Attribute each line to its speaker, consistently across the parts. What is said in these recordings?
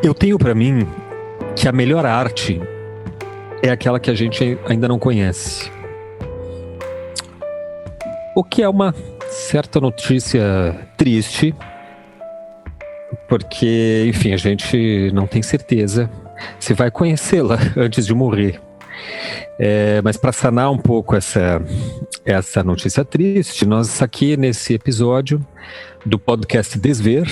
Speaker 1: Eu tenho para mim que a melhor arte é aquela que a gente ainda não conhece. O que é uma certa notícia triste, porque, enfim, a gente não tem certeza se vai conhecê-la antes de morrer. Mas para sanar um pouco essa notícia triste, nós aqui nesse episódio do podcast Desver,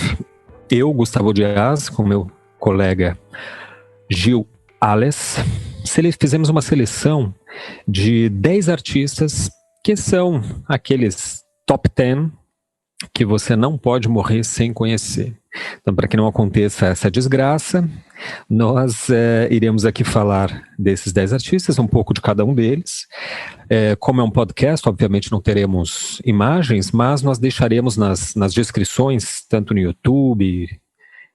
Speaker 1: eu, Gustavo Dias, com meu colega Gil Ales, fizemos uma seleção de 10 artistas que são aqueles top 10 que você não pode morrer sem conhecer. Então, para que não aconteça essa desgraça, nós iremos aqui falar desses 10 artistas, um pouco de cada um deles. Como é um podcast, obviamente não teremos imagens, mas nós deixaremos nas descrições, tanto no YouTube,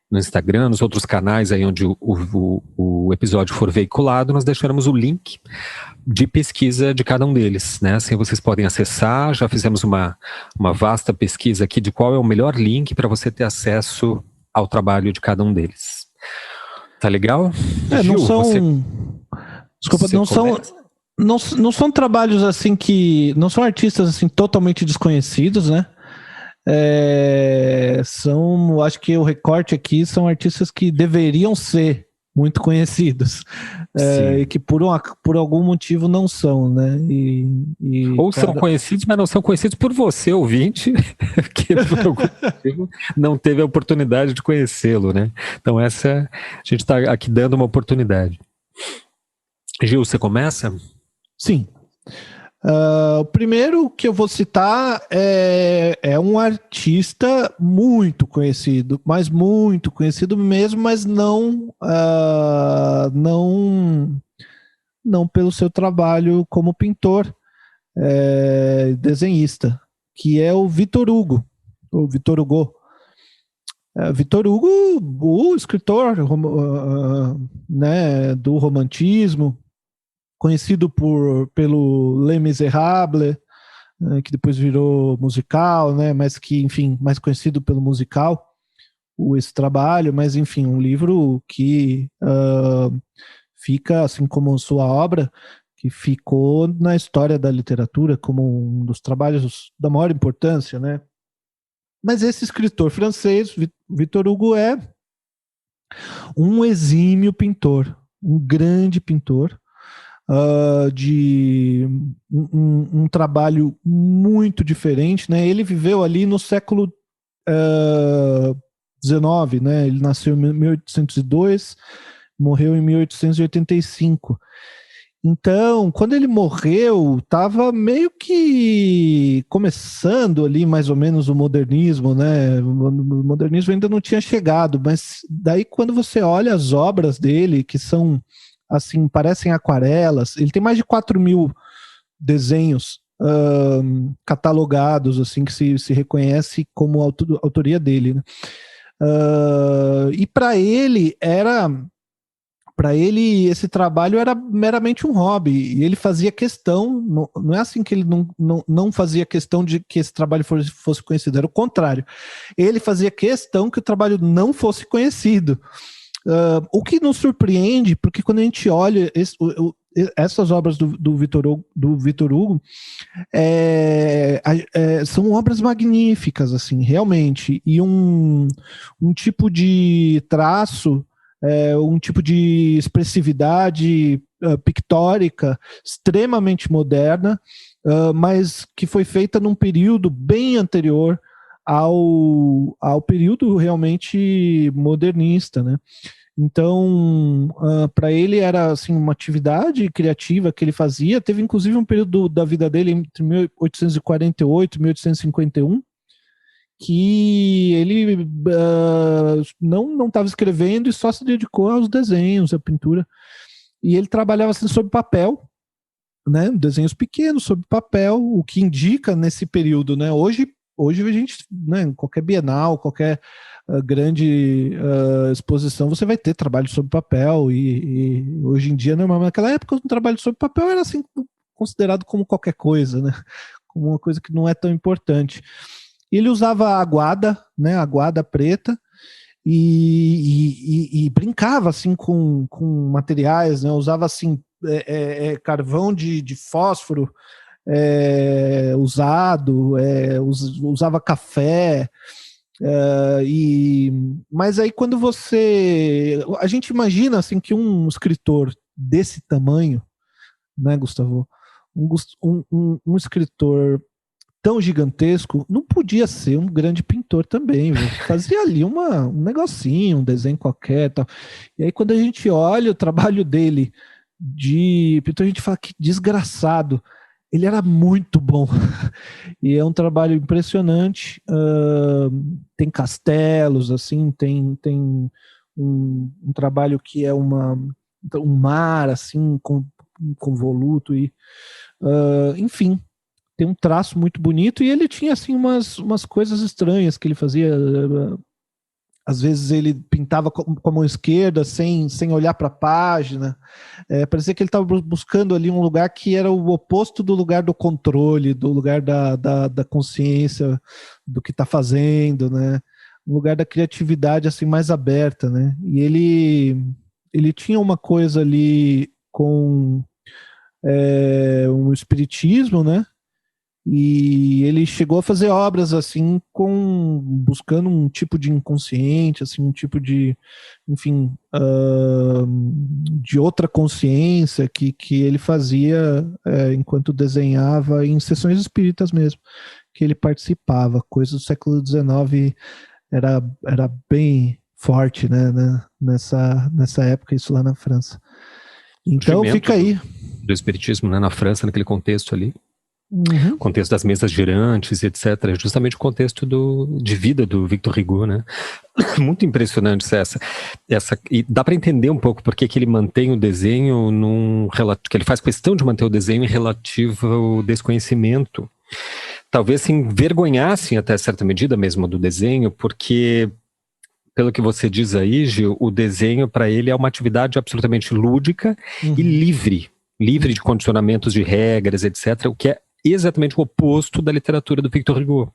Speaker 1: no Instagram, nos outros canais aí onde o episódio for veiculado, nós deixaremos o link de pesquisa de cada um deles, né? Assim vocês podem acessar. Já fizemos uma vasta pesquisa aqui de qual é o melhor link para você ter acesso ao trabalho de cada um deles. Tá legal?
Speaker 2: Gil, não são... Desculpa, não são trabalhos assim que... Não são artistas assim totalmente desconhecidos, né? Acho que o recorte aqui são artistas que deveriam ser muito conhecidos, e que por algum motivo não são, né?
Speaker 1: Ou são conhecidos, mas não são conhecidos por você, ouvinte, que por algum motivo não teve a oportunidade de conhecê-lo, né? Então a gente está aqui dando uma oportunidade. Gil, você começa?
Speaker 2: Sim. O primeiro que eu vou citar é um artista muito conhecido, mas muito conhecido mesmo, mas não pelo seu trabalho como pintor, desenhista, que é o Victor Hugo, ou Victor Hugo. Victor Hugo, o escritor né, do romantismo, conhecido pelo Les Misérables, que depois virou musical, né, mas que, enfim, mais conhecido pelo musical, esse trabalho, mas, enfim, um livro que fica, assim como sua obra, que ficou na história da literatura como um dos trabalhos da maior importância, né. Mas esse escritor francês, Victor Hugo, é um exímio pintor, um grande pintor, de um trabalho muito diferente, né? Ele viveu ali no século XIX, né? Ele nasceu em 1802, morreu em 1885. Então, quando ele morreu, estava meio que começando ali mais ou menos o modernismo, né? O modernismo ainda não tinha chegado, mas daí quando você olha as obras dele, que são assim, parecem aquarelas. Ele tem mais de 4.000 desenhos catalogados, assim, que se reconhece como autoria dele, né? E para ele esse trabalho era meramente um hobby, e ele fazia questão, não é assim que ele não fazia questão de que esse trabalho fosse conhecido, era o contrário. Ele fazia questão que o trabalho não fosse conhecido. O que nos surpreende, porque quando a gente olha essas obras do Victor Hugo, são obras magníficas, assim, realmente, e um tipo de traço, um tipo de expressividade pictórica extremamente moderna, mas que foi feita num período bem anterior ao período realmente modernista, né? Então, para ele era assim, uma atividade criativa que ele fazia. Teve inclusive um período da vida dele entre 1848 e 1851 que ele não estava escrevendo e só se dedicou aos desenhos, à pintura. E ele trabalhava assim sob papel, né? Desenhos pequenos sob papel, o que indica nesse período, né? Hoje a gente, né, qualquer bienal, qualquer grande exposição, você vai ter trabalho sob papel, e hoje em dia, normalmente, naquela época, o trabalho sob papel era assim, considerado como qualquer coisa, né? Como uma coisa que não é tão importante. Ele usava a aguada, né, a aguada preta, e brincava assim com materiais, né? Usava assim carvão de fósforo usado, usava café. Mas aí quando a gente imagina assim que um escritor desse tamanho, né, Gustavo, um escritor tão gigantesco não podia ser um grande pintor também, viu? Fazia ali um negocinho, um desenho qualquer, tal. E aí quando a gente olha o trabalho dele de pintor, a gente fala que desgraçado. Ele era muito bom e é um trabalho impressionante. Tem castelos, assim, tem um trabalho que é um mar assim com voluto e enfim, tem um traço muito bonito e ele tinha assim umas coisas estranhas que ele fazia. Às vezes ele pintava com a mão esquerda sem olhar para a página. Parecia que ele estava buscando ali um lugar que era o oposto do lugar do controle, do lugar da consciência do que está fazendo, né? Um lugar da criatividade assim mais aberta, né? E ele tinha uma coisa ali com um espiritismo, né? E ele chegou a fazer obras assim buscando um tipo de inconsciente, assim, um tipo de, enfim, de outra consciência que ele fazia enquanto desenhava em sessões espíritas mesmo, que ele participava. Coisa do século XIX era bem forte, né, nessa época, isso lá na França. Então fica aí.
Speaker 1: Do espiritismo, né, na França, naquele contexto ali.
Speaker 2: Uhum.
Speaker 1: Contexto das mesas girantes, etc. Justamente o contexto de vida do Victor Hugo, né? Muito impressionante essa e dá para entender um pouco por que ele mantém o desenho que ele faz questão de manter o desenho em relativo ao desconhecimento. Talvez se envergonhassem até certa medida mesmo do desenho, porque pelo que você diz aí, Gil, o desenho para ele é uma atividade absolutamente lúdica e livre de condicionamentos de regras, etc., o que é exatamente o oposto da literatura do Victor Hugo.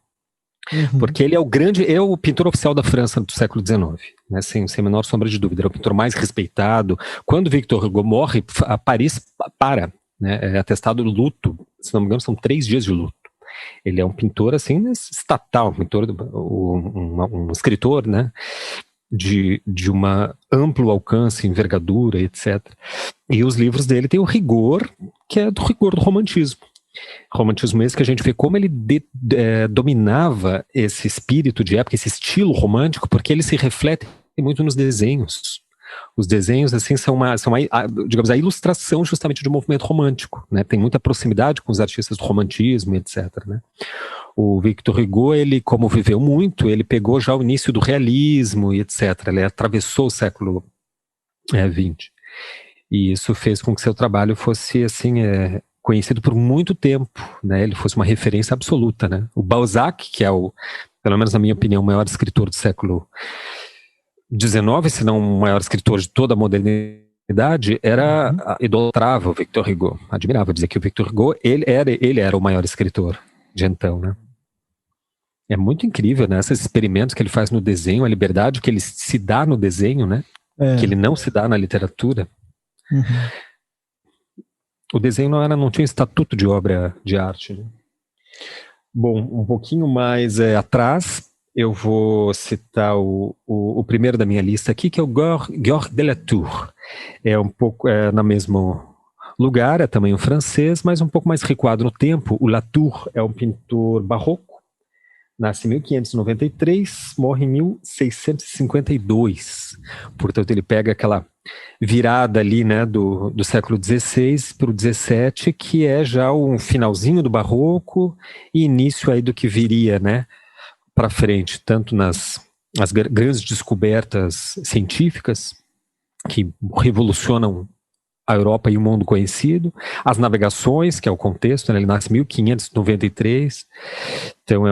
Speaker 1: Porque ele é o pintor oficial da França do século XIX, né, sem menor sombra de dúvida. Ele é o pintor mais respeitado. Quando Victor Hugo morre, a Paris para, né, é atestado luto. Se não me engano, são 3 dias de luto. Ele é um pintor assim estatal, um escritor, né, de uma amplo alcance, envergadura, etc. E os livros dele têm o rigor, que é do rigor do romantismo. Romantismo esse que a gente vê como ele dominava esse espírito de época, esse estilo romântico, porque ele se reflete muito nos desenhos. Os desenhos, assim, são digamos, a ilustração justamente do movimento romântico, né? Tem muita proximidade com os artistas do romantismo, etc., né? O Victor Hugo, ele, como viveu muito, ele pegou já o início do realismo e etc. Ele atravessou o século XX. E isso fez com que seu trabalho fosse, assim, conhecido por muito tempo, né? Ele fosse uma referência absoluta, né? O Balzac, que é pelo menos na minha opinião, o maior escritor do século XIX, se não o maior escritor de toda a modernidade, idolatrava o Victor Hugo, admirava, dizer que o Victor Hugo, ele era o maior escritor de então, né? É muito incrível, né? Esses experimentos que ele faz no desenho, a liberdade que ele se dá no desenho, né? Que ele não se dá na literatura. O desenho não tinha estatuto de obra de arte, né? Bom, um pouquinho mais atrás, eu vou citar o primeiro da minha lista aqui, que é o Georges de Latour. É um pouco no mesmo lugar, é também um francês, mas um pouco mais recuado no tempo. O Latour é um pintor barroco, nasce em 1593, morre em 1652. Portanto, ele pega aquela virada ali, né, do século XVI para o XVII, que é já um finalzinho do barroco e início aí do que viria, né, para frente, tanto nas grandes descobertas científicas que revolucionam a Europa e o mundo conhecido, as navegações, que é o contexto, né, ele nasce em 1593, então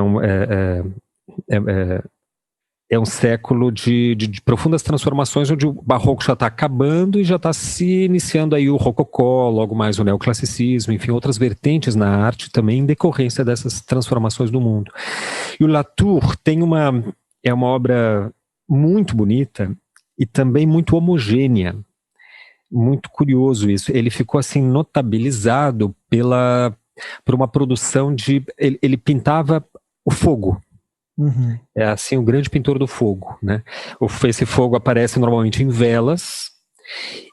Speaker 1: é um século de profundas transformações, onde o barroco já está acabando e já está se iniciando aí o rococó, logo mais o neoclassicismo, enfim, outras vertentes na arte também em decorrência dessas transformações do mundo. E o Latour tem uma obra muito bonita e também muito homogênea. Muito curioso isso. Ele ficou assim notabilizado por uma produção de... Ele pintava o fogo.
Speaker 2: Uhum.
Speaker 1: É assim o grande pintor do fogo, né? Esse fogo aparece normalmente em velas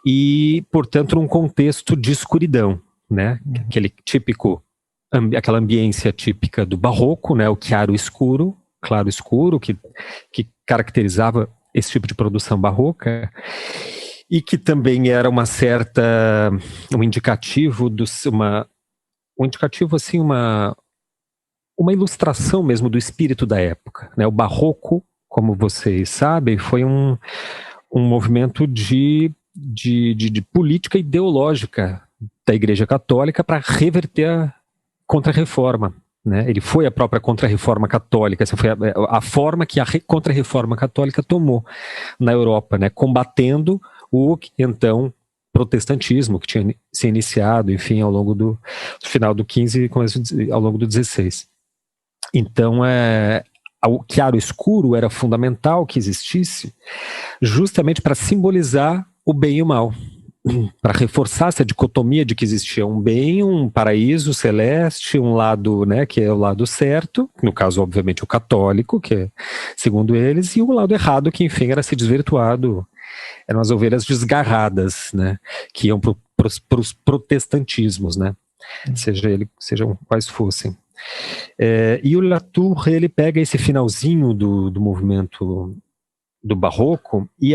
Speaker 1: e, portanto, num contexto de escuridão, né? Aquele típico, aquela ambiência típica do barroco, né? O claro escuro, que caracterizava esse tipo de produção barroca e que também era um indicativo assim, uma ilustração mesmo do espírito da época, né? O barroco, como vocês sabem, foi um movimento de política ideológica da Igreja Católica para reverter a Contra-Reforma. Né? Ele foi a própria Contra-Reforma Católica, essa foi a forma que a Contra-Reforma Católica tomou na Europa, né? Combatendo o então protestantismo que tinha se iniciado, enfim, ao longo do final do XV e ao longo do XVI. Então, o claro-escuro era fundamental que existisse justamente para simbolizar o bem e o mal, para reforçar essa dicotomia de que existia um bem, um paraíso celeste, um lado, né, que é o lado certo, no caso, obviamente, o católico, que é, segundo eles, e o lado errado, que, enfim, era se desvirtuado, eram as ovelhas desgarradas, né, que iam para os protestantismos, né, sejam quais fossem. E o Latour, ele pega esse finalzinho do movimento do barroco e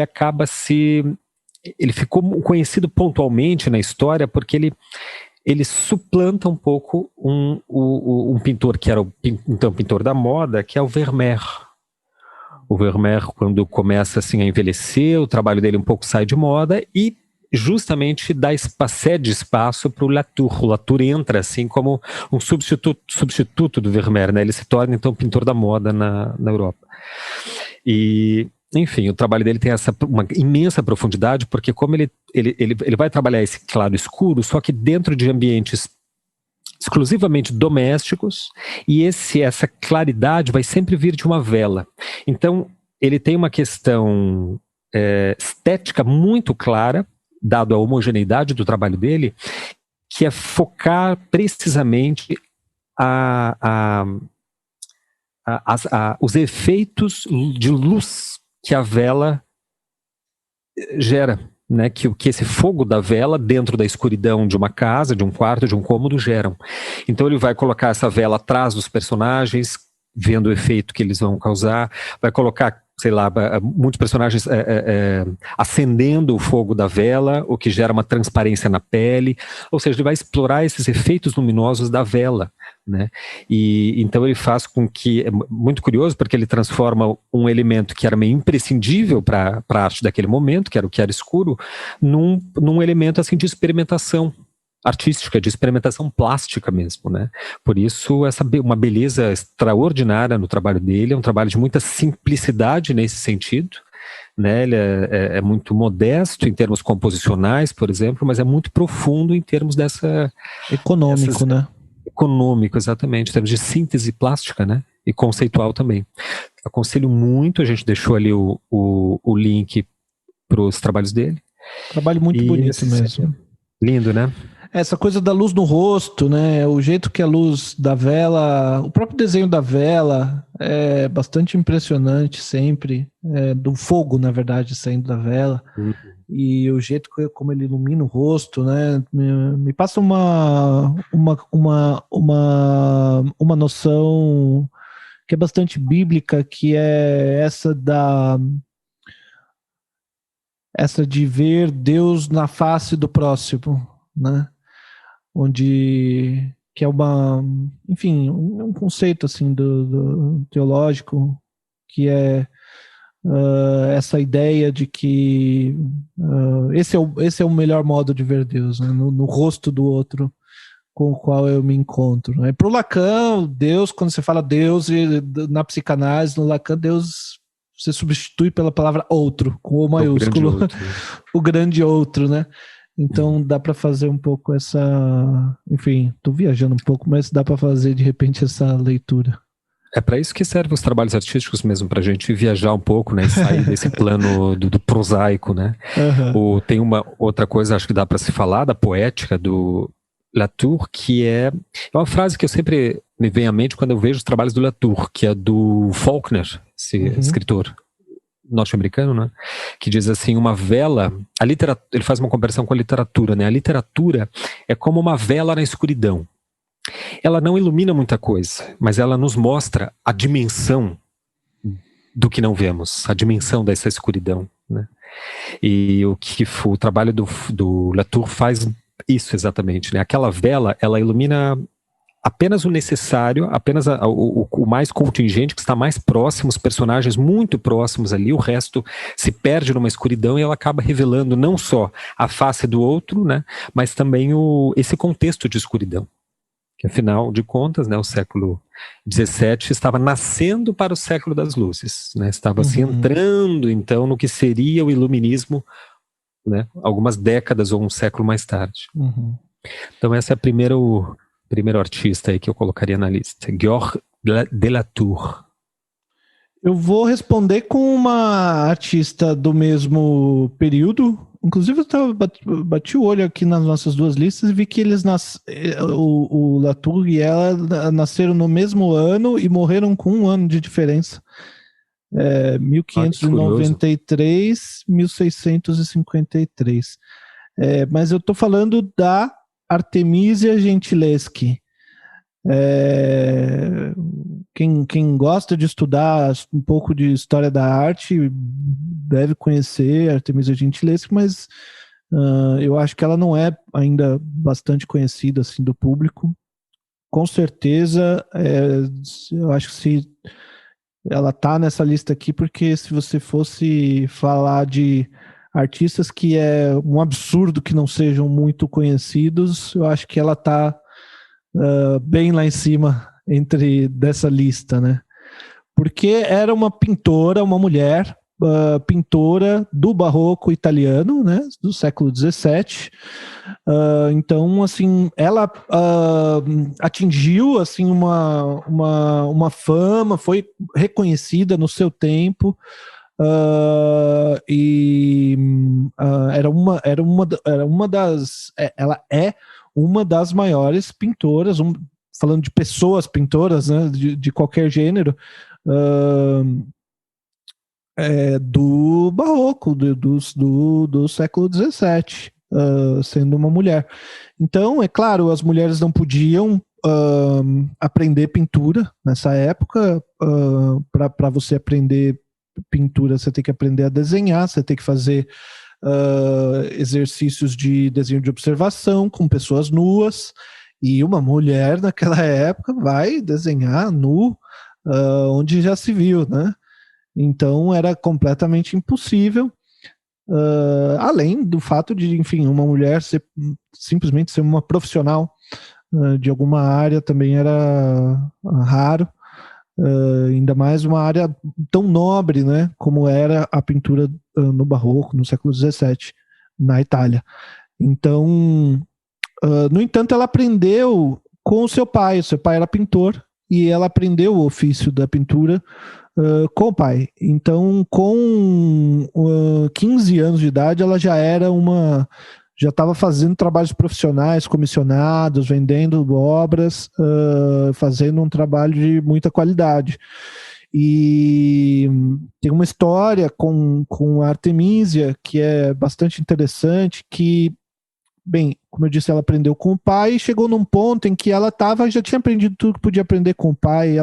Speaker 1: ele ficou conhecido pontualmente na história porque ele suplanta um pouco um pintor que era então pintor da moda, que é o Vermeer. O Vermeer, quando começa assim a envelhecer, o trabalho dele um pouco sai de moda e justamente cede espaço para o Latour. O Latour entra assim como um substituto do Vermeer, né? Ele se torna então pintor da moda na Europa. E, enfim, o trabalho dele tem uma imensa profundidade, porque como ele vai trabalhar esse claro escuro, só que dentro de ambientes exclusivamente domésticos, e essa claridade vai sempre vir de uma vela. Então, ele tem uma questão estética muito clara, dado a homogeneidade do trabalho dele, que é focar precisamente os efeitos de luz que a vela gera, né? Que esse fogo da vela dentro da escuridão de uma casa, de um quarto, de um cômodo geram. Então ele vai colocar essa vela atrás dos personagens, vendo o efeito que eles vão causar, vai colocar, sei lá, muitos personagens acendendo o fogo da vela, o que gera uma transparência na pele, ou seja, ele vai explorar esses efeitos luminosos da vela, né? E então ele faz com que, é muito curioso, porque ele transforma um elemento que era meio imprescindível para a arte daquele momento, que era o que era escuro, num elemento assim de experimentação artística, de experimentação plástica mesmo, né? Por isso, uma beleza extraordinária no trabalho dele, é um trabalho de muita simplicidade nesse sentido, né? Ele é muito modesto em termos composicionais, por exemplo, mas é muito profundo em termos
Speaker 2: econômico, né?
Speaker 1: Econômico, exatamente, em termos de síntese plástica, né? E conceitual também. Aconselho muito, a gente deixou ali o link para os trabalhos dele.
Speaker 2: Trabalho muito bonito mesmo.
Speaker 1: Lindo, né?
Speaker 2: Essa coisa da luz no rosto, né? O jeito que a luz da vela, o próprio desenho da vela é bastante impressionante sempre, do fogo, na verdade, saindo da vela. E o jeito como ele ilumina o rosto, né? Me passa uma noção que é bastante bíblica, que é essa de ver Deus na face do próximo, né? Que é enfim, um conceito assim do teológico, que é essa ideia de que esse é o melhor modo de ver Deus, né? No rosto do outro com o qual eu me encontro. Né? Para o Lacan, Deus, quando você fala Deus na psicanálise, no Lacan, Deus você substitui pela palavra outro, com O maiúsculo, o grande outro, né? Então dá para fazer um pouco enfim, estou viajando um pouco, mas dá para fazer de repente essa leitura.
Speaker 1: É para isso que servem os trabalhos artísticos mesmo, para a gente viajar um pouco, né, e sair desse plano do prosaico, né? Tem uma outra coisa, acho que dá para se falar, da poética do Latour, que é uma frase que eu sempre me vem à mente quando eu vejo os trabalhos do Latour, que é do Faulkner, esse escritor norte-americano, né? Que diz assim, uma vela, ele faz uma comparação com a literatura, né? A literatura é como uma vela na escuridão. Ela não ilumina muita coisa, mas ela nos mostra a dimensão do que não vemos, a dimensão dessa escuridão, né? E o trabalho do Latour faz isso exatamente, né? Aquela vela, ela ilumina apenas o necessário, apenas o mais contingente, que está mais próximo, os personagens muito próximos ali, o resto se perde numa escuridão e ela acaba revelando não só a face do outro, né? Mas também esse contexto de escuridão. Que afinal de contas, né, o século XVII estava nascendo para o século das luzes, né, estava se entrando então no que seria o iluminismo, né, algumas décadas ou um século mais tarde. Então essa é a primeiro artista aí que eu colocaria na lista, Georges de Latour.
Speaker 2: Eu vou responder com uma artista do mesmo período. Inclusive, eu bati o olho aqui nas nossas duas listas e vi que o Latour e ela nasceram no mesmo ano e morreram com um ano de diferença. 1593, 1653. Mas eu estou falando da Artemisia Gentileschi. Quem gosta de estudar um pouco de história da arte deve conhecer Artemisia Gentileschi, mas eu acho que ela não é ainda bastante conhecida assim, do público. Com certeza, eu acho que ela está nessa lista aqui, porque se você fosse falar de artistas que é um absurdo que não sejam muito conhecidos, eu acho que ela está bem lá em cima dessa lista, né? Porque era uma pintora, uma mulher pintora do barroco italiano, né? Do século XVII. Então, assim, ela atingiu assim uma fama, foi reconhecida no seu tempo. Ela é uma das maiores pintoras, falando de pessoas pintoras, né, de qualquer gênero, do barroco, do século XVII, sendo uma mulher. Então, é claro, as mulheres não podiam aprender pintura nessa época. Para você aprender pintura, você tem que aprender a desenhar, você tem que fazer exercícios de desenho de observação com pessoas nuas, e uma mulher naquela época vai desenhar nu onde já se viu, né? Então era completamente impossível, além do fato de, enfim, uma mulher simplesmente ser uma profissional de alguma área também era raro. Ainda mais uma área tão nobre, né, como era a pintura no Barroco, no século XVII, na Itália. Então, no entanto, ela aprendeu com o seu pai. O seu pai era pintor e ela aprendeu o ofício da pintura com o pai. Então, com 15 anos de idade, ela já estava fazendo trabalhos profissionais, comissionados, vendendo obras, fazendo um trabalho de muita qualidade. E tem uma história com a Artemisia que é bastante interessante, que, bem, como eu disse, ela aprendeu com o pai e chegou num ponto em que ela já tinha aprendido tudo que podia aprender com o pai,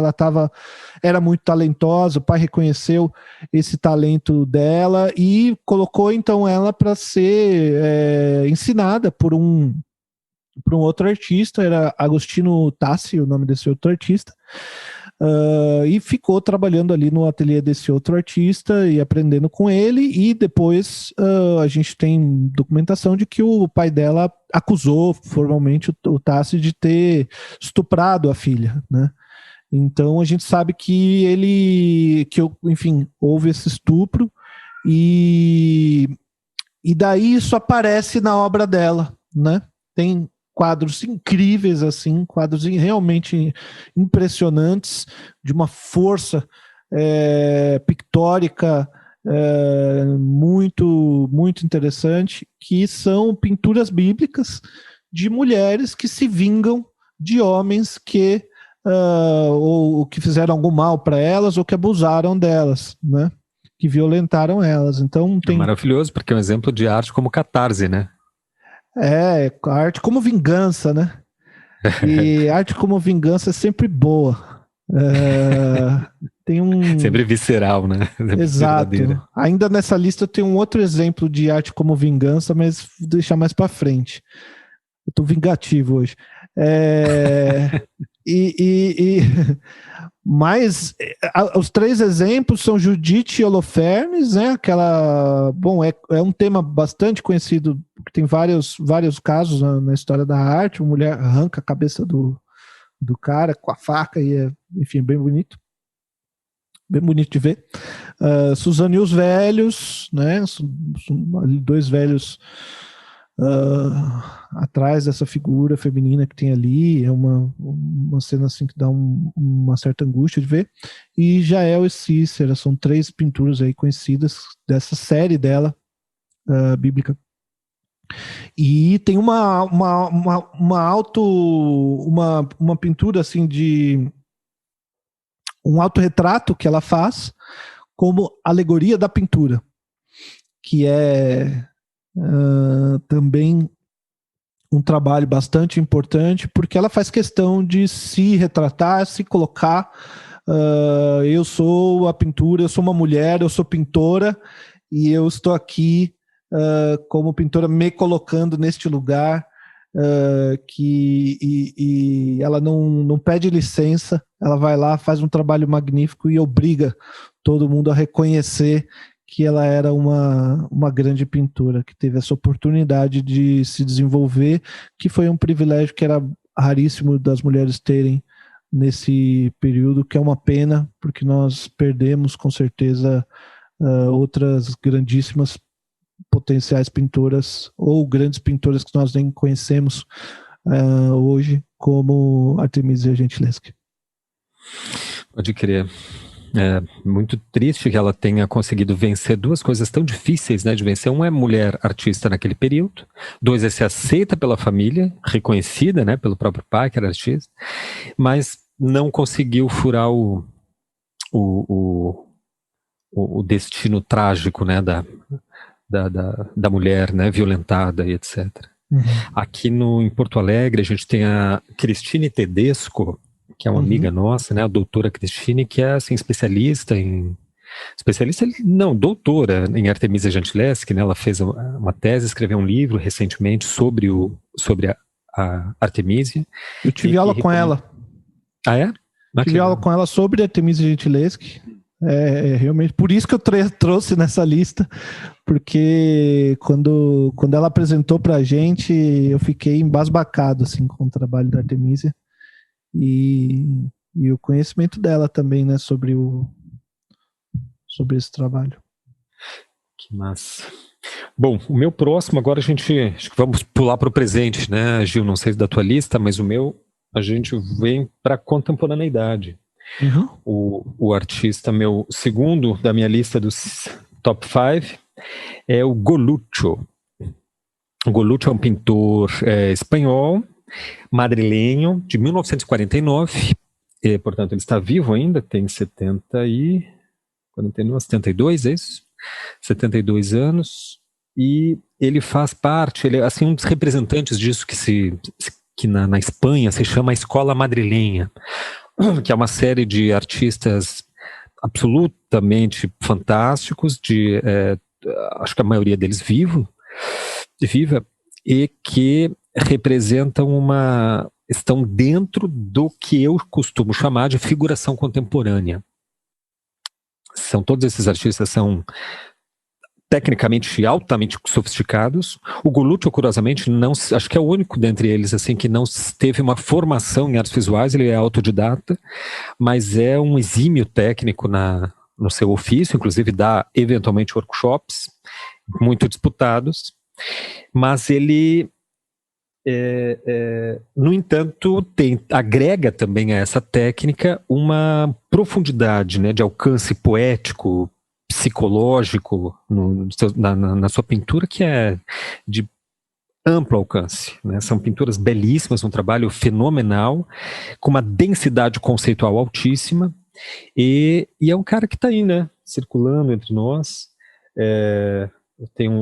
Speaker 2: era muito talentosa, o pai reconheceu esse talento dela e colocou então ela para ser ensinada por um outro artista, era Agostino Tassi, o nome desse outro artista, e ficou trabalhando ali no ateliê desse outro artista e aprendendo com ele, e depois a gente tem documentação de que o pai dela acusou formalmente o Tassi de ter estuprado a filha, né? Então a gente sabe enfim, houve esse estupro, e daí isso aparece na obra dela, né? Tem quadros incríveis, assim, quadros realmente impressionantes, de uma força pictórica muito, muito interessante, que são pinturas bíblicas de mulheres que se vingam de homens que ou que fizeram algum mal para elas ou que abusaram delas, né? Que violentaram elas. Então
Speaker 1: É maravilhoso, porque é um exemplo de arte como catarse, né?
Speaker 2: A arte como vingança, né? E arte como vingança é sempre boa. Tem
Speaker 1: Sempre visceral, né? Sempre
Speaker 2: Exato.
Speaker 1: verdadeira.
Speaker 2: Ainda nessa lista eu tenho um outro exemplo de arte como vingança, mas vou deixar mais para frente. Eu tô vingativo hoje. Mas os três exemplos são Judite e Holofernes, né? Bom, é um tema bastante conhecido, porque tem vários casos na história da arte. Uma mulher arranca a cabeça do cara com a faca e enfim, bem bonito. Bem bonito de ver. Suzana e os Velhos, né? São dois velhos atrás dessa figura feminina que tem ali. É uma cena assim que dá uma certa angústia de ver. E Jael e Cícera são três pinturas aí conhecidas dessa série dela, bíblica. E tem uma pintura assim de um autorretrato que ela faz como alegoria da pintura, que é também um trabalho bastante importante, porque ela faz questão de se retratar, se colocar. Eu sou a pintura, eu sou uma mulher, eu sou pintora, e eu estou aqui como pintora me colocando neste lugar, e ela não pede licença, ela vai lá, faz um trabalho magnífico e obriga todo mundo a reconhecer que ela era uma grande pintora, que teve essa oportunidade de se desenvolver, que foi um privilégio que era raríssimo das mulheres terem nesse período, que é uma pena, porque nós perdemos com certeza outras grandíssimas potenciais pintoras ou grandes pintoras que nós nem conhecemos hoje, como Artemisia Gentileschi.
Speaker 1: Pode crer. É muito triste que ela tenha conseguido vencer duas coisas tão difíceis, né, de vencer. Um é mulher artista naquele período. Dois é ser aceita pela família, reconhecida, né, pelo próprio pai, que era artista. Mas não conseguiu furar o destino trágico, né, da mulher, né, violentada e etc. Uhum. Aqui em Porto Alegre a gente tem a Cristine Tedesco, que é uma amiga nossa, né, a doutora Cristine, que é assim, doutora em Artemisia Gentileschi, né, ela fez uma tese, escreveu um livro recentemente sobre a Artemisia.
Speaker 2: Eu tive aula com ela.
Speaker 1: Ah, é?
Speaker 2: Tive aula com ela sobre Artemisia Gentileschi. Realmente, por isso que eu trouxe nessa lista, porque quando ela apresentou pra gente, eu fiquei embasbacado assim, com o trabalho da Artemisia e o conhecimento dela também, né, sobre esse trabalho.
Speaker 1: Que massa. Bom, o meu próximo, agora acho que vamos pular para o presente, né, Gil? Não sei da tua lista, mas a gente vem para a contemporaneidade. Uhum. O artista, meu segundo da minha lista dos top 5 é o Goluccio. O Goluccio é um pintor espanhol, madrilenho, de 1949, portanto ele está vivo ainda, tem 72, é isso? 72 anos, e ele faz parte, ele é assim, um dos representantes disso que na Espanha se chama a Escola Madrilenha, que é uma série de artistas absolutamente fantásticos, acho que a maioria deles viva, e que representam estão dentro do que eu costumo chamar de figuração contemporânea. Todos esses artistas são tecnicamente altamente sofisticados. O Goluccio, curiosamente, acho que é o único dentre eles assim que não teve uma formação em artes visuais, ele é autodidata, mas é um exímio técnico no seu ofício, inclusive dá eventualmente workshops muito disputados, mas ele No entanto, agrega também a essa técnica uma profundidade, né, de alcance poético, psicológico na sua pintura, que é de amplo alcance, né? São pinturas belíssimas, um trabalho fenomenal, com uma densidade conceitual altíssima, e é um cara que está aí, né, circulando entre nós.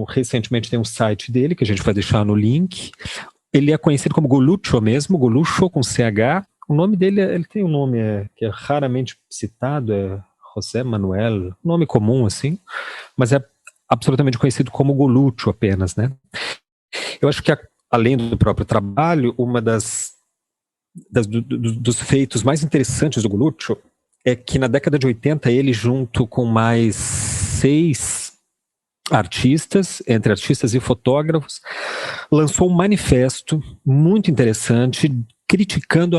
Speaker 1: Recentemente tem um site dele, que a gente vai deixar no link. Ele é conhecido como Goluccio mesmo, Goluccio com CH. O nome dele, ele tem um nome que é raramente citado, é José Manuel, um nome comum assim, mas é absolutamente conhecido como Goluccio apenas, né? Eu acho que, além do próprio trabalho, uma dos feitos mais interessantes do Goluccio é que na década de 80 ele, junto com mais 6 artistas, entre artistas e fotógrafos, lançou um manifesto muito interessante criticando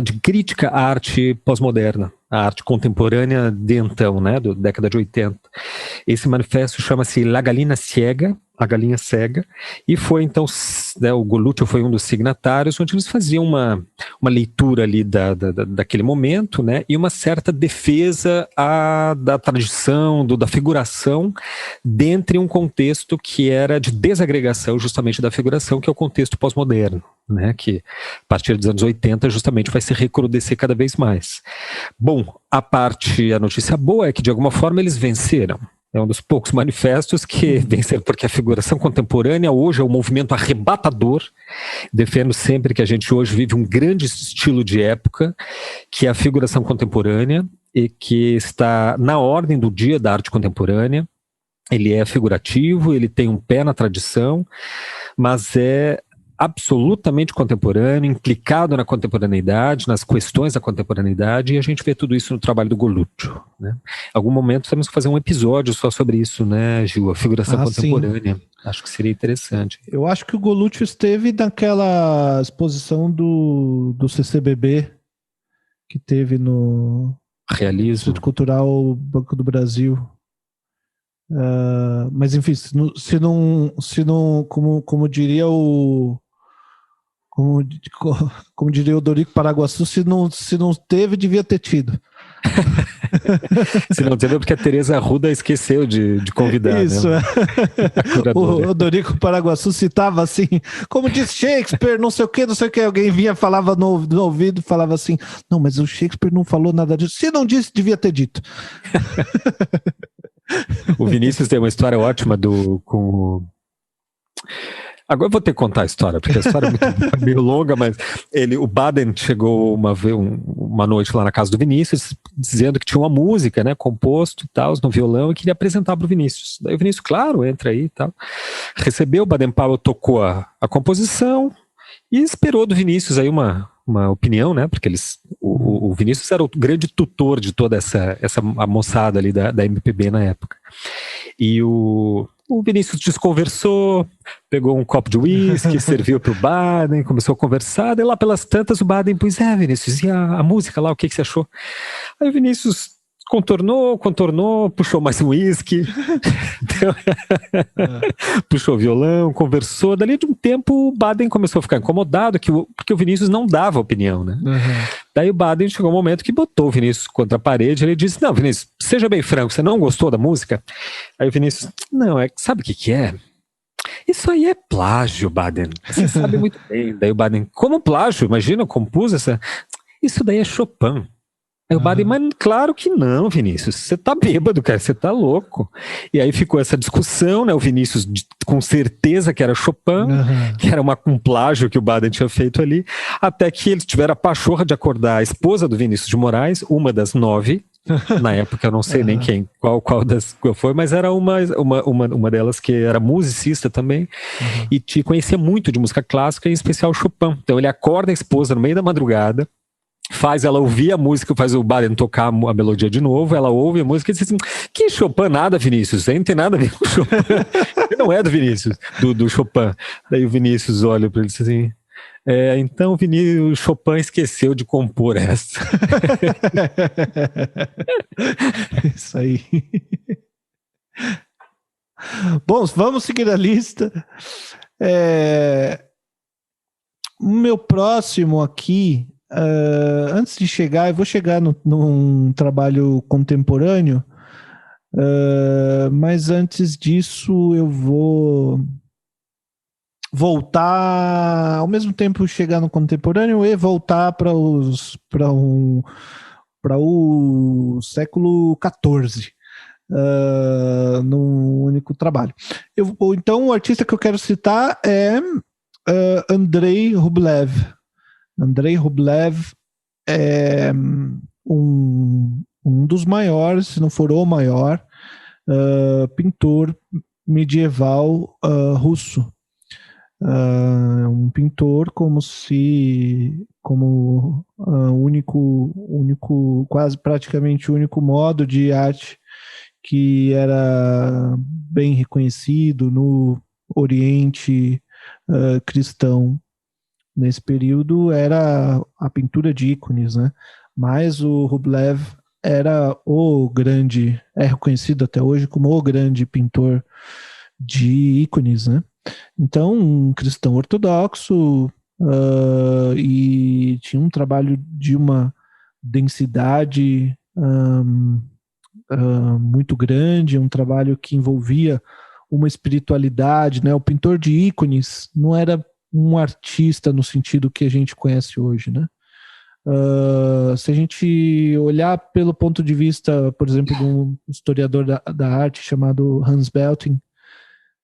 Speaker 1: de crítica à arte pós-moderna, a arte contemporânea de então, né, da década de 80. Esse manifesto chama-se La Gallina Ciega, a galinha cega, e foi então, né, o Goluccio foi um dos signatários, onde eles faziam uma leitura ali daquele momento, né, e uma certa defesa da tradição, da figuração, dentro de um contexto que era de desagregação justamente da figuração, que é o contexto pós-moderno, né, que a partir dos anos 80 justamente vai se recrudescer cada vez mais. Bom, a notícia boa é que de alguma forma eles venceram. É um dos poucos manifestos que venceram, porque a figuração contemporânea hoje é um movimento arrebatador. Defendo sempre que a gente hoje vive um grande estilo de época, que é a figuração contemporânea, e que está na ordem do dia da arte contemporânea. Ele é figurativo, ele tem um pé na tradição, mas é absolutamente contemporâneo, implicado na contemporaneidade, nas questões da contemporaneidade, e a gente vê tudo isso no trabalho do Goluccio, né? Em algum momento temos que fazer um episódio só sobre isso, né, Gil? A figuração contemporânea. Sim. Acho que seria interessante.
Speaker 2: Eu acho que o Goluccio esteve naquela exposição do CCBB, que teve no Instituto Cultural Banco do Brasil. Mas enfim, se não como diria como diria o Dorico Paraguaçu, se não teve, devia ter tido.
Speaker 1: Se não teve, é porque a Tereza Arruda esqueceu de convidar.
Speaker 2: Isso, né? O Dorico Paraguaçu citava assim, como diz Shakespeare, não sei o que, alguém vinha, falava no ouvido, falava assim, não, mas o Shakespeare não falou nada disso. Se não disse, devia ter dito.
Speaker 1: O Vinícius tem uma história ótima Agora eu vou ter que contar a história, porque a história é meio longa, mas o Baden chegou uma noite lá na casa do Vinícius, dizendo que tinha uma música, né, composto e tal, no violão, e queria apresentar para o Vinícius. Daí o Vinícius, claro, entra aí e tal. Recebeu, o Baden-Powell tocou a composição e esperou do Vinícius aí uma opinião, né, porque o Vinícius era o grande tutor de toda essa moçada ali da MPB na época. E o Vinícius desconversou, pegou um copo de uísque, serviu para o Baden, começou a conversar, e lá pelas tantas o Baden, pois é, Vinícius, e a música lá, o que você achou? Aí o Vinícius contornou, puxou mais um uísque, puxou o violão, conversou. Dali de um tempo o Baden começou a ficar incomodado, porque o Vinícius não dava opinião, né? Daí o Baden chegou um momento que botou o Vinícius contra a parede, ele disse, não, Vinícius, seja bem franco, você não gostou da música? Aí o Vinícius, não, sabe o que é? Isso aí é plágio, Baden, você sabe muito bem. Daí o Baden, como plágio? Imagina, eu compus essa... Isso daí é Chopin. Aí o Baden, mas claro que não, Vinícius, você tá bêbado, cara, você tá louco. E aí ficou essa discussão, né, o Vinícius com certeza que era Chopin, que era um plágio que o Baden tinha feito ali, até que eles tiveram a pachorra de acordar a esposa do Vinícius de Moraes, uma das 9, na época eu não sei nem qual foi, mas era uma delas que era musicista também, e te conhecia muito de música clássica, em especial Chopin. Então ele acorda a esposa no meio da madrugada, faz ela ouvir a música, faz o Baden tocar a melodia de novo, ela ouve a música e diz assim, que Chopin nada, Vinícius, não tem nada a ver com Chopin, não é do Vinícius, do Chopin. Daí o Vinícius olha para ele e diz assim, então o Chopin esqueceu de compor essa.
Speaker 2: Isso aí. Bom, vamos seguir a lista. O meu próximo aqui, antes de chegar, eu vou chegar num trabalho contemporâneo, mas antes disso eu vou voltar, ao mesmo tempo chegar no contemporâneo e voltar para o século XIV, num único trabalho. Então, o artista que eu quero citar é Andrei Rublev. Andrei Rublev é um dos maiores, se não for o maior, pintor medieval russo. Um pintor como único, quase praticamente o único modo de arte que era bem reconhecido no Oriente cristão nesse período era a pintura de ícones, né? Mas o Rublev era é reconhecido até hoje como o grande pintor de ícones, né? Então, um cristão ortodoxo e tinha um trabalho de uma densidade muito grande, um trabalho que envolvia uma espiritualidade, né? O pintor de ícones não era um artista no sentido que a gente conhece hoje, né? Se a gente olhar pelo ponto de vista, por exemplo, de um historiador da arte chamado Hans Belting,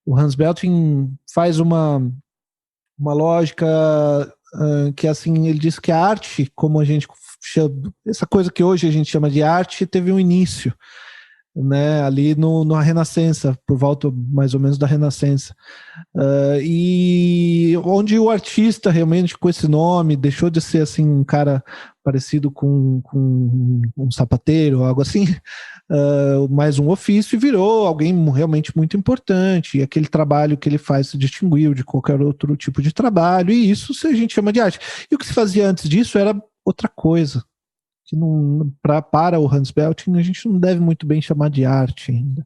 Speaker 2: o Hans Belting faz uma lógica que, assim, ele diz que a arte, como a gente chama, essa coisa que hoje a gente chama de arte, teve um início, né, ali na Renascença, por volta mais ou menos da Renascença, e onde o artista realmente com esse nome deixou de ser assim um cara parecido com um sapateiro, algo assim, mais um ofício, e virou alguém realmente muito importante, e aquele trabalho que ele faz se distinguiu de qualquer outro tipo de trabalho, e isso a gente chama de arte. E o que se fazia antes disso era outra coisa, que para o Hans Belting a gente não deve muito bem chamar de arte ainda.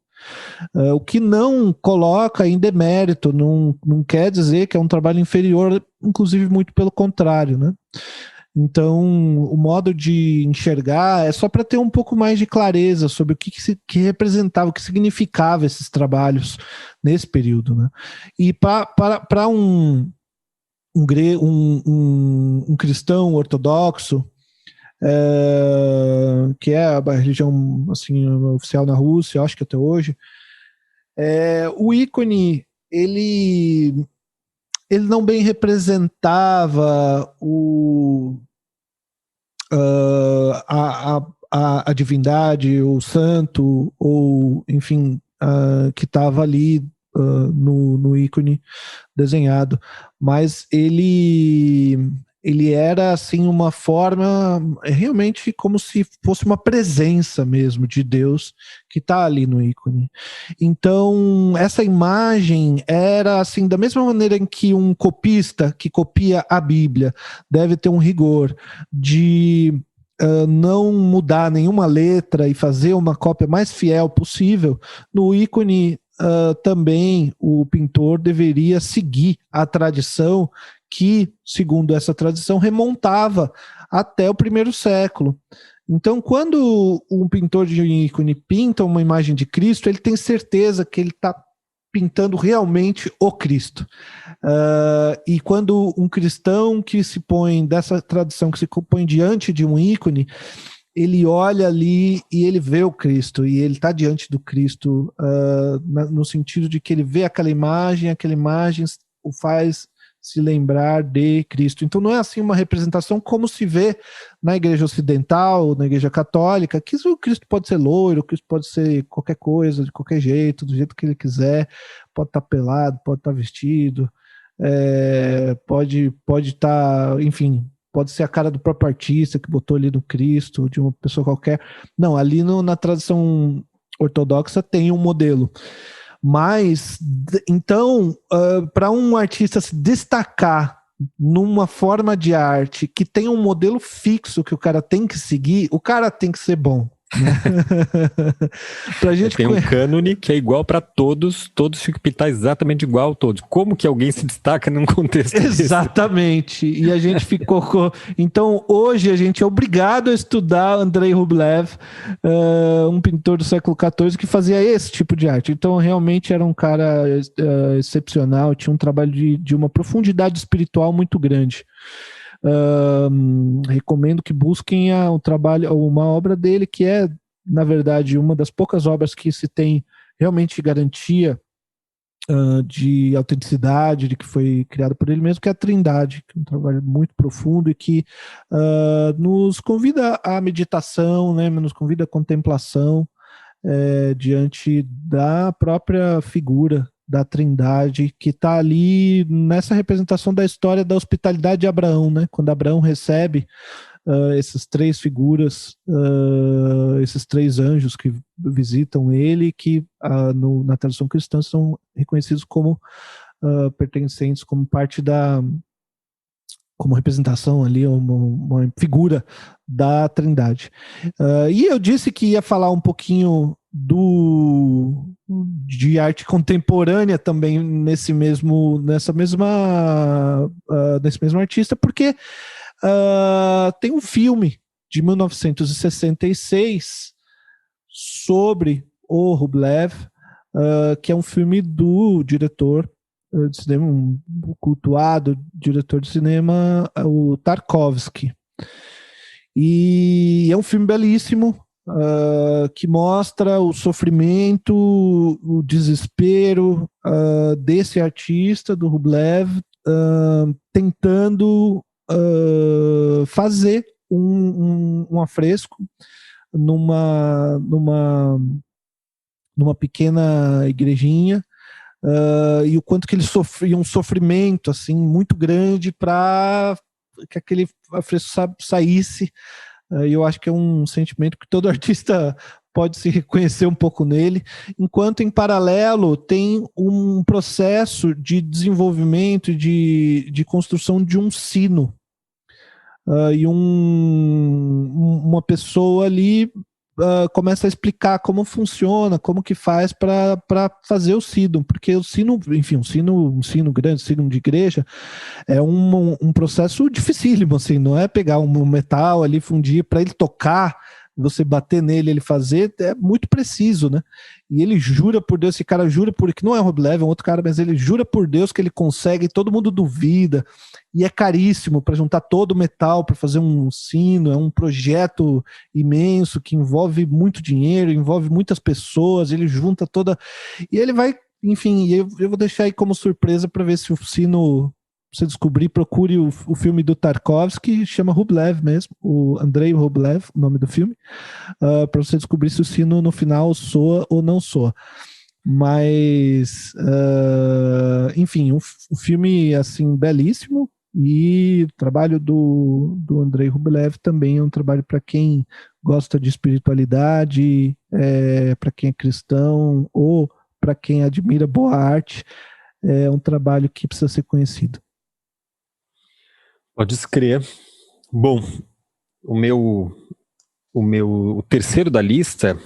Speaker 2: O que não coloca em demérito, não quer dizer que é um trabalho inferior, inclusive muito pelo contrário, né? Então, o modo de enxergar é só para ter um pouco mais de clareza sobre o que representava, o que significava esses trabalhos nesse período, né? E para um cristão ortodoxo, que é a religião assim, oficial na Rússia, acho que até hoje, o ícone ele não bem representava a divindade, o santo, ou enfim, que estava ali no ícone desenhado, mas ele era assim uma forma realmente como se fosse uma presença mesmo de Deus que está ali no ícone. Então essa imagem era assim da mesma maneira em que um copista que copia a Bíblia deve ter um rigor de não mudar nenhuma letra e fazer uma cópia mais fiel possível, no ícone também o pintor deveria seguir a tradição que, segundo essa tradição, remontava até o primeiro século. Então, quando um pintor de ícone pinta uma imagem de Cristo, ele tem certeza que ele está pintando realmente o Cristo. E quando um cristão que se põe, dessa tradição, que se põe diante de um ícone, ele olha ali e ele vê o Cristo, e ele está diante do Cristo, no sentido de que ele vê aquela imagem o faz se lembrar de Cristo. Então não é assim uma representação como se vê na igreja ocidental, na igreja católica, que o Cristo pode ser loiro, o Cristo pode ser qualquer coisa, de qualquer jeito, do jeito que ele quiser, pode estar pelado, pode estar vestido, pode estar, enfim, pode ser a cara do próprio artista que botou ali no Cristo, de uma pessoa qualquer. Não, ali na tradição ortodoxa tem um modelo. Mas, então, para um artista se destacar numa forma de arte que tem um modelo fixo que o cara tem que seguir, o cara tem que ser bom. Pra gente
Speaker 1: Tem um cânone que é igual para todos tinham que pintar exatamente igual a todos. Como que alguém se destaca num contexto desse?
Speaker 2: Exatamente. E a gente ficou. Então, hoje a gente é obrigado a estudar Andrei Rublev, um pintor do século XIV que fazia esse tipo de arte. Então, realmente era um cara excepcional, tinha um trabalho de uma profundidade espiritual muito grande. Recomendo que busquem uma obra dele que é, na verdade, uma das poucas obras que se tem realmente garantia de autenticidade, de que foi criado por ele mesmo, que é a Trindade, que é um trabalho muito profundo e que nos convida à meditação, né, nos convida à contemplação diante da própria figura da Trindade, que está ali nessa representação da história da hospitalidade de Abraão, né? Quando Abraão recebe essas três figuras, esses três anjos que visitam ele, que na tradição cristã são reconhecidos como pertencentes, como parte como representação ali, uma figura da Trindade. E eu disse que ia falar um pouquinho de arte contemporânea também nesse mesmo artista, porque tem um filme de 1966 sobre o Rublev, que é um filme do diretor de cinema, um cultuado diretor de cinema, o Tarkovsky. E é um filme belíssimo, que mostra o sofrimento, o desespero desse artista, do Rublev, tentando fazer um afresco numa pequena igrejinha, e o quanto que ele sofria um sofrimento assim muito grande para que aquele afresco saísse. E eu acho que é um sentimento que todo artista pode se reconhecer um pouco nele, enquanto em paralelo tem um processo de desenvolvimento, de construção de um sino, e uma pessoa ali começa a explicar como funciona, como que faz para fazer o sino, porque o sino, enfim, um sino grande, sino de igreja, é um processo dificílimo, assim, não é pegar um metal ali, fundir, para ele tocar, você bater nele, ele fazer, é muito preciso, né? E ele jura por Deus, esse cara jura que não é o Rublev, é um outro cara, mas ele jura por Deus que ele consegue, todo mundo duvida, e é caríssimo para juntar todo o metal para fazer um sino, é um projeto imenso que envolve muito dinheiro, envolve muitas pessoas, ele junta toda, e ele vai, enfim, eu vou deixar aí como surpresa para ver se o sino, você descobrir, procure o filme do Tarkovsky, chama Rublev mesmo, o Andrei Rublev, o nome do filme, para você descobrir se o sino no final soa ou não soa. Mas, enfim, um filme assim belíssimo, e o trabalho do Andrei Rublev também é um trabalho para quem gosta de espiritualidade, para quem é cristão ou para quem admira boa arte, é um trabalho que precisa ser conhecido.
Speaker 1: Pode crer. Bom, o terceiro da lista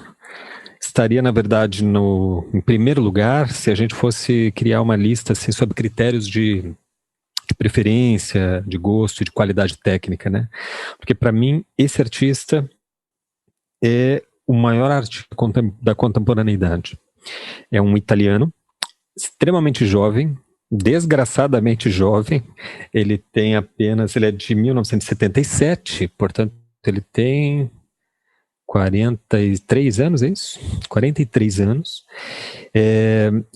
Speaker 1: estaria, na verdade, em primeiro lugar, se a gente fosse criar uma lista assim, sobre critérios de preferência, de gosto, de qualidade técnica, né? Porque, para mim, esse artista é o maior artista da contemporaneidade. É um italiano, extremamente jovem, desgraçadamente jovem. Ele é de 1977, portanto ele tem 43 anos, é isso? 43 anos,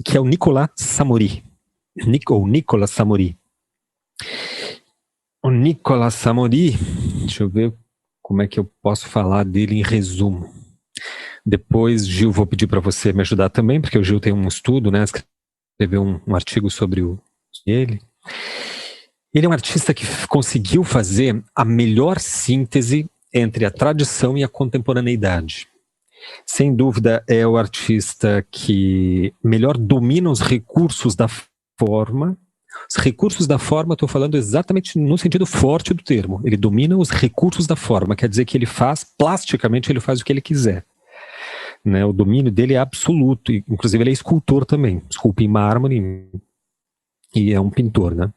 Speaker 1: que é o Nicolas Samori. Nicolas Samori. O Nicolas Samori, deixa eu ver como é que eu posso falar dele em resumo. Depois, Gil, vou pedir para você me ajudar também, porque o Gil tem um estudo, né? Escreveu um artigo sobre ele. Ele é um artista que conseguiu fazer a melhor síntese entre a tradição e a contemporaneidade. Sem dúvida, é o artista que melhor domina os recursos da forma Os recursos da forma, estou falando exatamente no sentido forte do termo. Ele domina os recursos da forma, quer dizer que ele faz, plasticamente, ele faz o que ele quiser. Né? O domínio dele é absoluto, inclusive ele é escultor também, esculpe em mármore e é um pintor, né?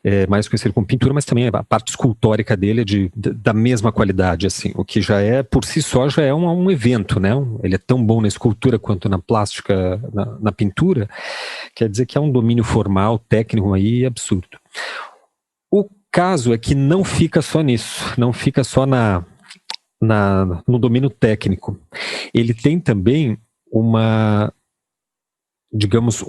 Speaker 1: É mais conhecido como pintura, mas também a parte escultórica dele é da mesma qualidade, assim, o que já é, por si só, já é um evento, né? Ele é tão bom na escultura quanto na plástica, na pintura, quer dizer que é um domínio formal, técnico aí absurdo. O caso é que não fica só nisso, não fica só no domínio técnico. Ele tem também digamos,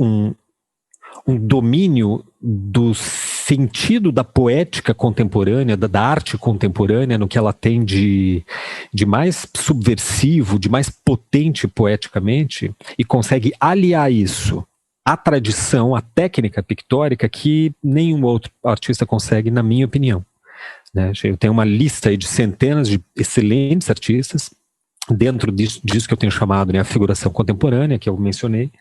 Speaker 1: um domínio do sentido da poética contemporânea, da arte contemporânea, no que ela tem de mais subversivo, de mais potente poeticamente, e consegue aliar isso à tradição, à técnica pictórica que nenhum outro artista consegue, na minha opinião. Né? Eu tenho uma lista aí de centenas de excelentes artistas, dentro disso que eu tenho chamado, né, a figuração contemporânea, que eu mencionei,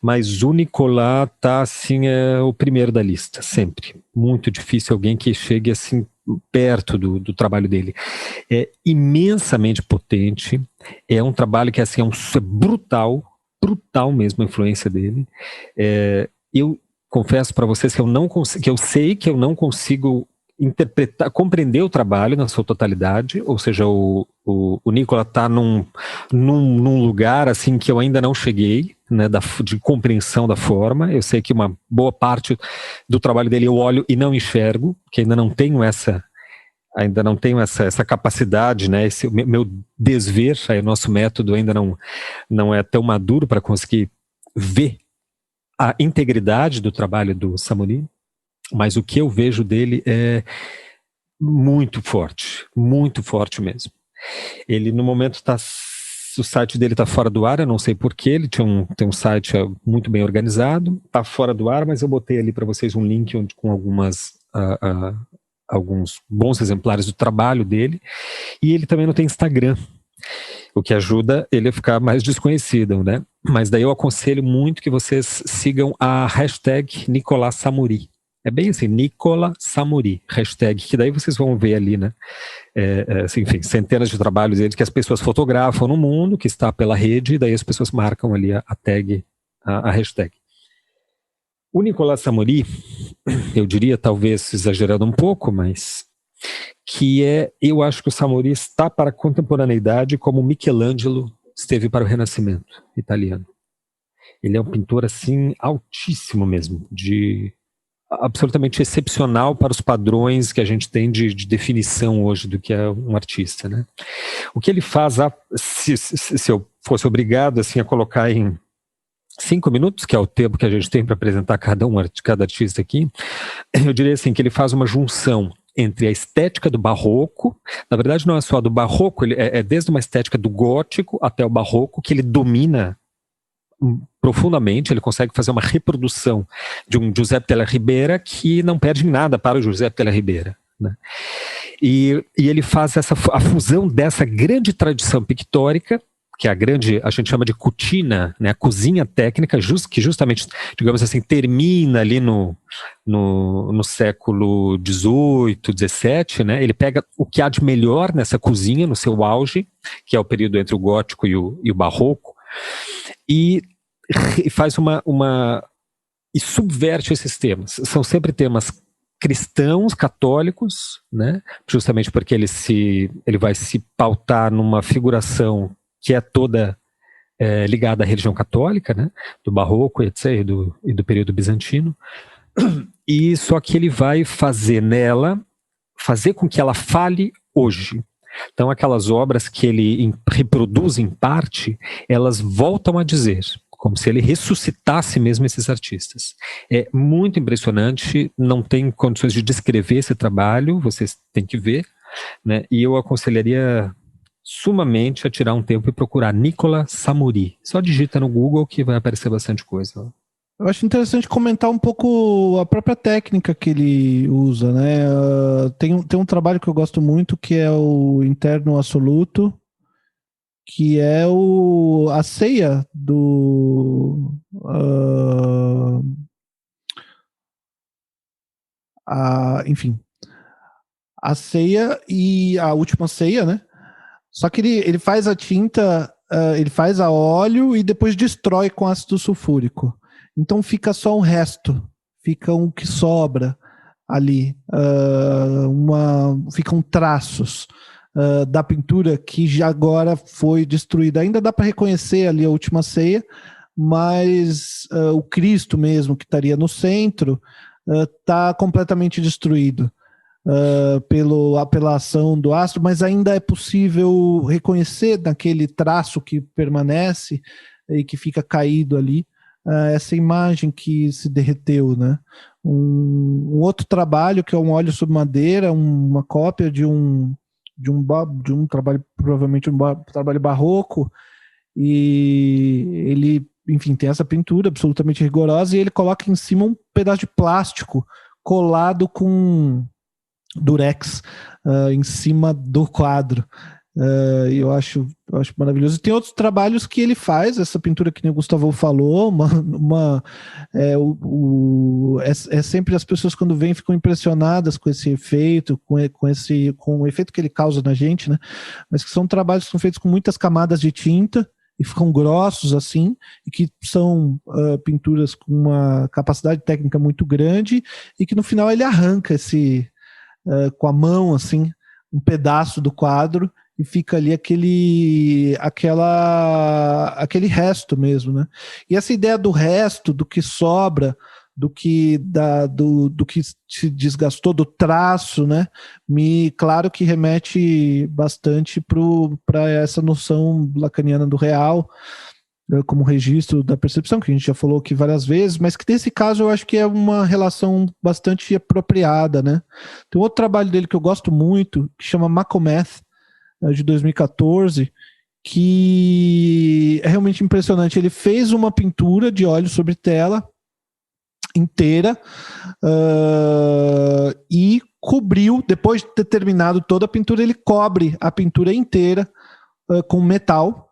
Speaker 1: mas o Nicolas tá assim, é o primeiro da lista, sempre. Muito difícil alguém que chegue assim perto do trabalho dele. É imensamente potente, é um trabalho que assim, é brutal mesmo a influência dele. Eu confesso para vocês que eu sei que eu não consigo interpretar, compreender o trabalho na sua totalidade, ou seja, o Nicolas está num lugar assim que eu ainda não cheguei, né, de compreensão da forma. Eu sei que uma boa parte do trabalho dele eu olho e não enxergo, que ainda não tenho essa capacidade, né, esse meu desver, aí, o nosso método ainda não é tão maduro para conseguir ver a integridade do trabalho do Samori. Mas o que eu vejo dele é muito forte mesmo. Ele no momento o site dele está fora do ar, eu não sei porquê, ele tem um site muito bem organizado, está fora do ar, mas eu botei ali para vocês um link com alguns bons exemplares do trabalho dele, e ele também não tem Instagram, o que ajuda ele a ficar mais desconhecido, né? Mas daí eu aconselho muito que vocês sigam a hashtag Nicolas Samori. É bem assim, Nicolas Samori, hashtag, que daí vocês vão ver ali, né? Assim, enfim, centenas de trabalhos dele que as pessoas fotografam no mundo, que está pela rede, e daí as pessoas marcam ali a tag, a hashtag. O Nicolas Samori, eu diria, talvez exagerando um pouco, mas eu acho que o Samori está para a contemporaneidade como Michelangelo esteve para o Renascimento italiano. Ele é um pintor, assim, altíssimo mesmo, absolutamente excepcional para os padrões que a gente tem de definição hoje do que é um artista, né? O que ele faz, se eu fosse obrigado assim, a colocar em 5 minutos, que é o tempo que a gente tem para apresentar cada artista aqui, eu diria assim, que ele faz uma junção entre a estética do barroco, na verdade não é só do barroco, ele é desde uma estética do gótico até o barroco, que ele domina profundamente, ele consegue fazer uma reprodução de um Giuseppe della Ribeira que não perde em nada para o Giuseppe della Ribeira, né? E ele faz a fusão dessa grande tradição pictórica, que é a gente chama de cucina, né, a cozinha técnica, que justamente, digamos assim, termina ali no século XVIII, XVII, né? Ele pega o que há de melhor nessa cozinha, no seu auge, que é o período entre o gótico e o barroco, e faz e subverte esses temas. São sempre temas cristãos, católicos, né? Justamente porque ele vai se pautar numa figuração que é toda ligada à religião católica, né? Do barroco, etc., e do período bizantino. E só que ele vai fazer com que ela fale hoje. Então, aquelas obras que ele reproduz em parte, elas voltam a dizer, como se ele ressuscitasse mesmo esses artistas. É muito impressionante, não tem condições de descrever esse trabalho, vocês têm que ver, né? E eu aconselharia sumamente a tirar um tempo e procurar Nicolas Samori. Só digita no Google que vai aparecer bastante coisa.
Speaker 2: Eu acho interessante comentar um pouco a própria técnica que ele usa, né? Tem um trabalho que eu gosto muito que é o Interno Assoluto, que é a ceia do enfim, a ceia e a última ceia, né? Só que ele faz a tinta, ele faz a óleo e depois destrói com ácido sulfúrico. Então fica só um resto, fica um que sobra ali, ficam traços da pintura que já agora foi destruída. Ainda dá para reconhecer ali a última ceia, mas o Cristo mesmo, que estaria no centro, está completamente destruído pela ação do ácido, mas ainda é possível reconhecer naquele traço que permanece e que fica caído ali, essa imagem que se derreteu, né? Um outro trabalho, que é um óleo sobre madeira, uma cópia de um trabalho, provavelmente um trabalho barroco, e ele, enfim, tem essa pintura absolutamente rigorosa, e ele coloca em cima um pedaço de plástico colado com durex em cima do quadro. Eu acho maravilhoso. E tem outros trabalhos que ele faz, essa pintura que nem o Gustavo falou, é sempre as pessoas quando vêm ficam impressionadas com esse efeito, com o efeito que ele causa na gente, né? Mas que são trabalhos que são feitos com muitas camadas de tinta e ficam grossos assim, e que são pinturas com uma capacidade técnica muito grande, e que no final ele arranca com a mão assim, um pedaço do quadro, e fica ali aquele resto mesmo, né? E essa ideia do resto, do que sobra, do que se desgastou, do traço, né? Claro que remete bastante para essa noção lacaniana do real, como registro da percepção, que a gente já falou aqui várias vezes, mas que nesse caso eu acho que é uma relação bastante apropriada, né? Tem outro trabalho dele que eu gosto muito, que chama Macometh, de 2014, que é realmente impressionante. Ele fez uma pintura de óleo sobre tela inteira e cobriu, depois de ter terminado toda a pintura, ele cobre a pintura inteira com metal,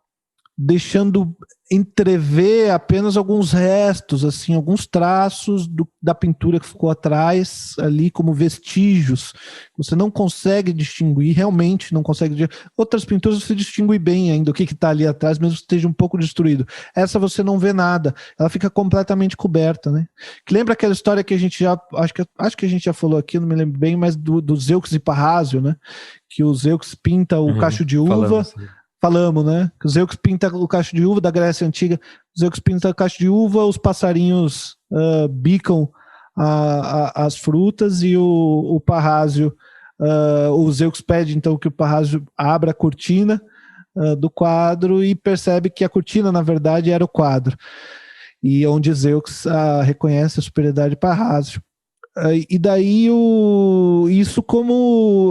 Speaker 2: deixando entrever apenas alguns restos, assim, alguns traços da pintura que ficou atrás ali como vestígios. Você não consegue distinguir, realmente não consegue. Outras pinturas você distingue bem ainda o que está ali atrás, mesmo que esteja um pouco destruído. Essa você não vê nada, ela fica completamente coberta, né? Que lembra aquela história que a gente já, acho que a gente já falou aqui, não me lembro bem, mas do Zeuxis e Parrásio, né? Que o Zeuxis pinta o cacho de uva. Falamos, né? Que o Zeuxis pinta o cacho de uva da Grécia Antiga. O Zeuxis pinta o cacho de uva, os passarinhos bicam as frutas, e o Parrásio, o Zeuxis pede então que o Parrásio abra a cortina do quadro, e percebe que a cortina, na verdade, era o quadro. E onde Zeuxis reconhece a superioridade de Parrásio. E daí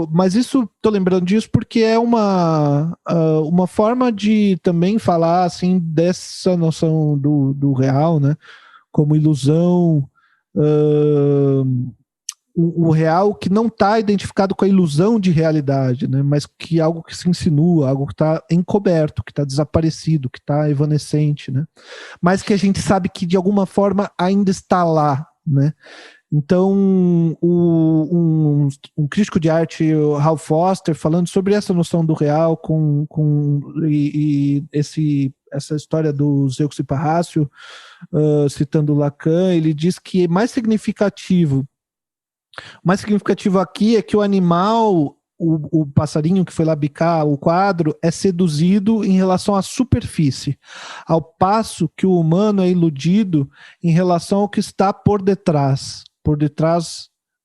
Speaker 2: mas isso, tô lembrando disso porque é uma forma de também falar assim dessa noção do real, né, como ilusão, o real que não está identificado com a ilusão de realidade, né, mas que algo que se insinua, algo que está encoberto, que está desaparecido, que está evanescente, né, mas que a gente sabe que de alguma forma ainda está lá, né. Então, um crítico de arte, o Hal Foster, falando sobre essa noção do real essa história do Zeuxis e Parrásio, citando Lacan, ele diz que mais significativo aqui é que o animal, o passarinho que foi lá bicar o quadro, é seduzido em relação à superfície, ao passo que o humano é iludido em relação ao que está por detrás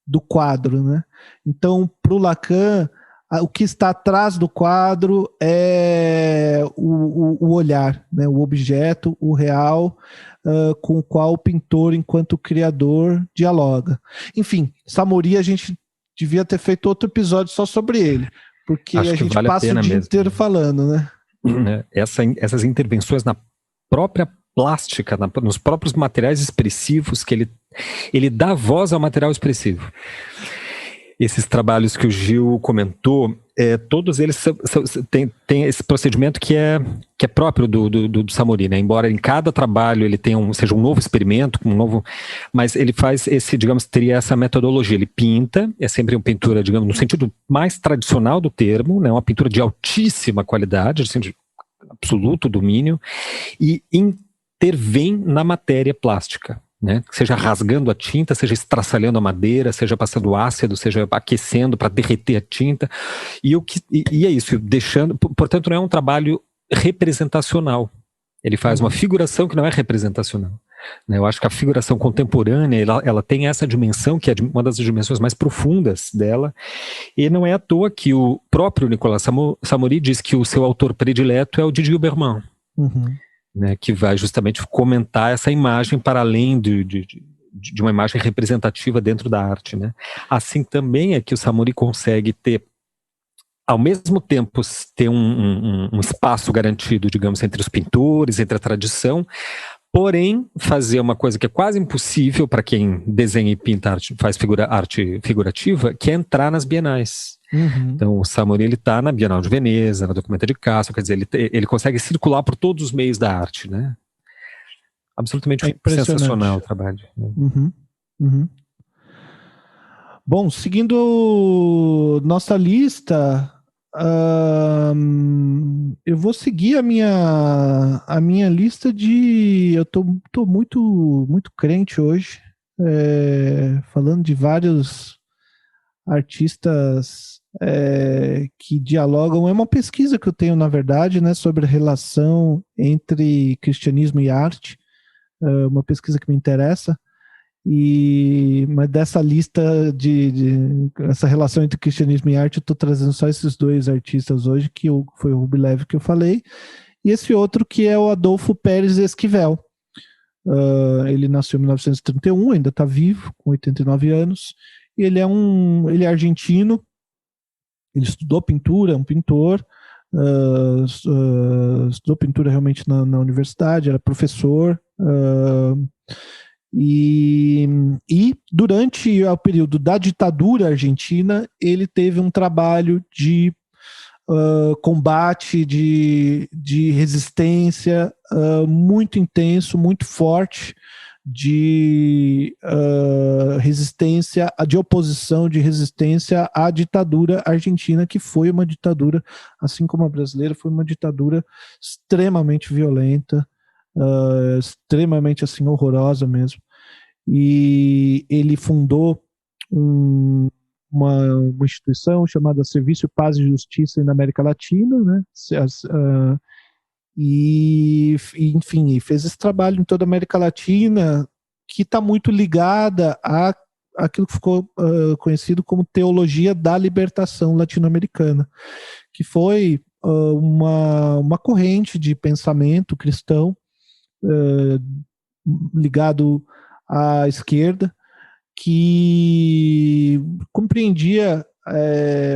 Speaker 2: do quadro, né? Então, para o Lacan, o que está atrás do quadro é o olhar, né? O objeto, o real, com o qual o pintor, enquanto criador, dialoga. Enfim, Samori, a gente devia ter feito outro episódio só sobre ele, porque
Speaker 1: Acho
Speaker 2: a gente
Speaker 1: vale
Speaker 2: passa o dia inteiro falando, né?
Speaker 1: Essas intervenções na própria plástica, nos próprios materiais expressivos, que ele dá voz ao material expressivo. Esses trabalhos que o Gil comentou, todos eles têm esse procedimento que é próprio do Samori, né? Embora em cada trabalho ele tenha seja um novo experimento, mas ele faz teria essa metodologia. Ele pinta, é sempre uma pintura, digamos, no sentido mais tradicional do termo, né? Uma pintura de altíssima qualidade, assim, de absoluto domínio, e intervém na matéria plástica. Né? Seja rasgando a tinta, seja estraçalhando a madeira, seja passando ácido, seja aquecendo para derreter a tinta, e é isso, portanto não é um trabalho representacional, ele faz uma figuração que não é representacional, né? Eu acho que a figuração contemporânea, ela tem essa dimensão, que é uma das dimensões mais profundas dela, e não é à toa que o próprio Nicolas Samori diz que o seu autor predileto é o Didier Berman. Né, que vai justamente comentar essa imagem para além de uma imagem representativa dentro da arte, né? Assim também é que o Samori consegue ter, ao mesmo tempo, ter um espaço garantido, digamos, entre os pintores, entre a tradição, porém fazer uma coisa que é quase impossível para quem desenha e pinta faz arte figurativa, que é entrar nas bienais. Então o Samori está na Bienal de Veneza, na Documenta de Castro, quer dizer, ele consegue circular por todos os meios da arte, né? Absolutamente sensacional o trabalho.
Speaker 2: Bom, seguindo nossa lista, eu vou seguir a minha lista de... Eu tô muito crente hoje, falando de vários artistas que dialogam. É uma pesquisa que eu tenho, na verdade, né, sobre a relação entre cristianismo e arte, uma pesquisa que me interessa, mas dessa lista essa relação entre cristianismo e arte, eu estou trazendo só esses dois artistas hoje, que foi o Rublev que eu falei, e esse outro que é o Adolfo Pérez Esquivel. Ele nasceu em 1931, ainda está vivo, com 89 anos, e ele é argentino, ele estudou pintura, é um pintor, estudou pintura realmente na universidade, era professor, e durante o período da ditadura argentina, ele teve um trabalho de combate, de resistência muito intenso, muito forte, de resistência, de oposição, de resistência à ditadura argentina, que foi uma ditadura, assim como a brasileira, foi uma ditadura extremamente violenta, extremamente assim, horrorosa mesmo. E ele fundou uma instituição chamada Serviço Paz e Justiça na América Latina, né? Enfim, fez esse trabalho em toda a América Latina, que está muito ligada àquilo que ficou conhecido como teologia da libertação latino-americana, que foi uma corrente de pensamento cristão ligado à esquerda, que compreendia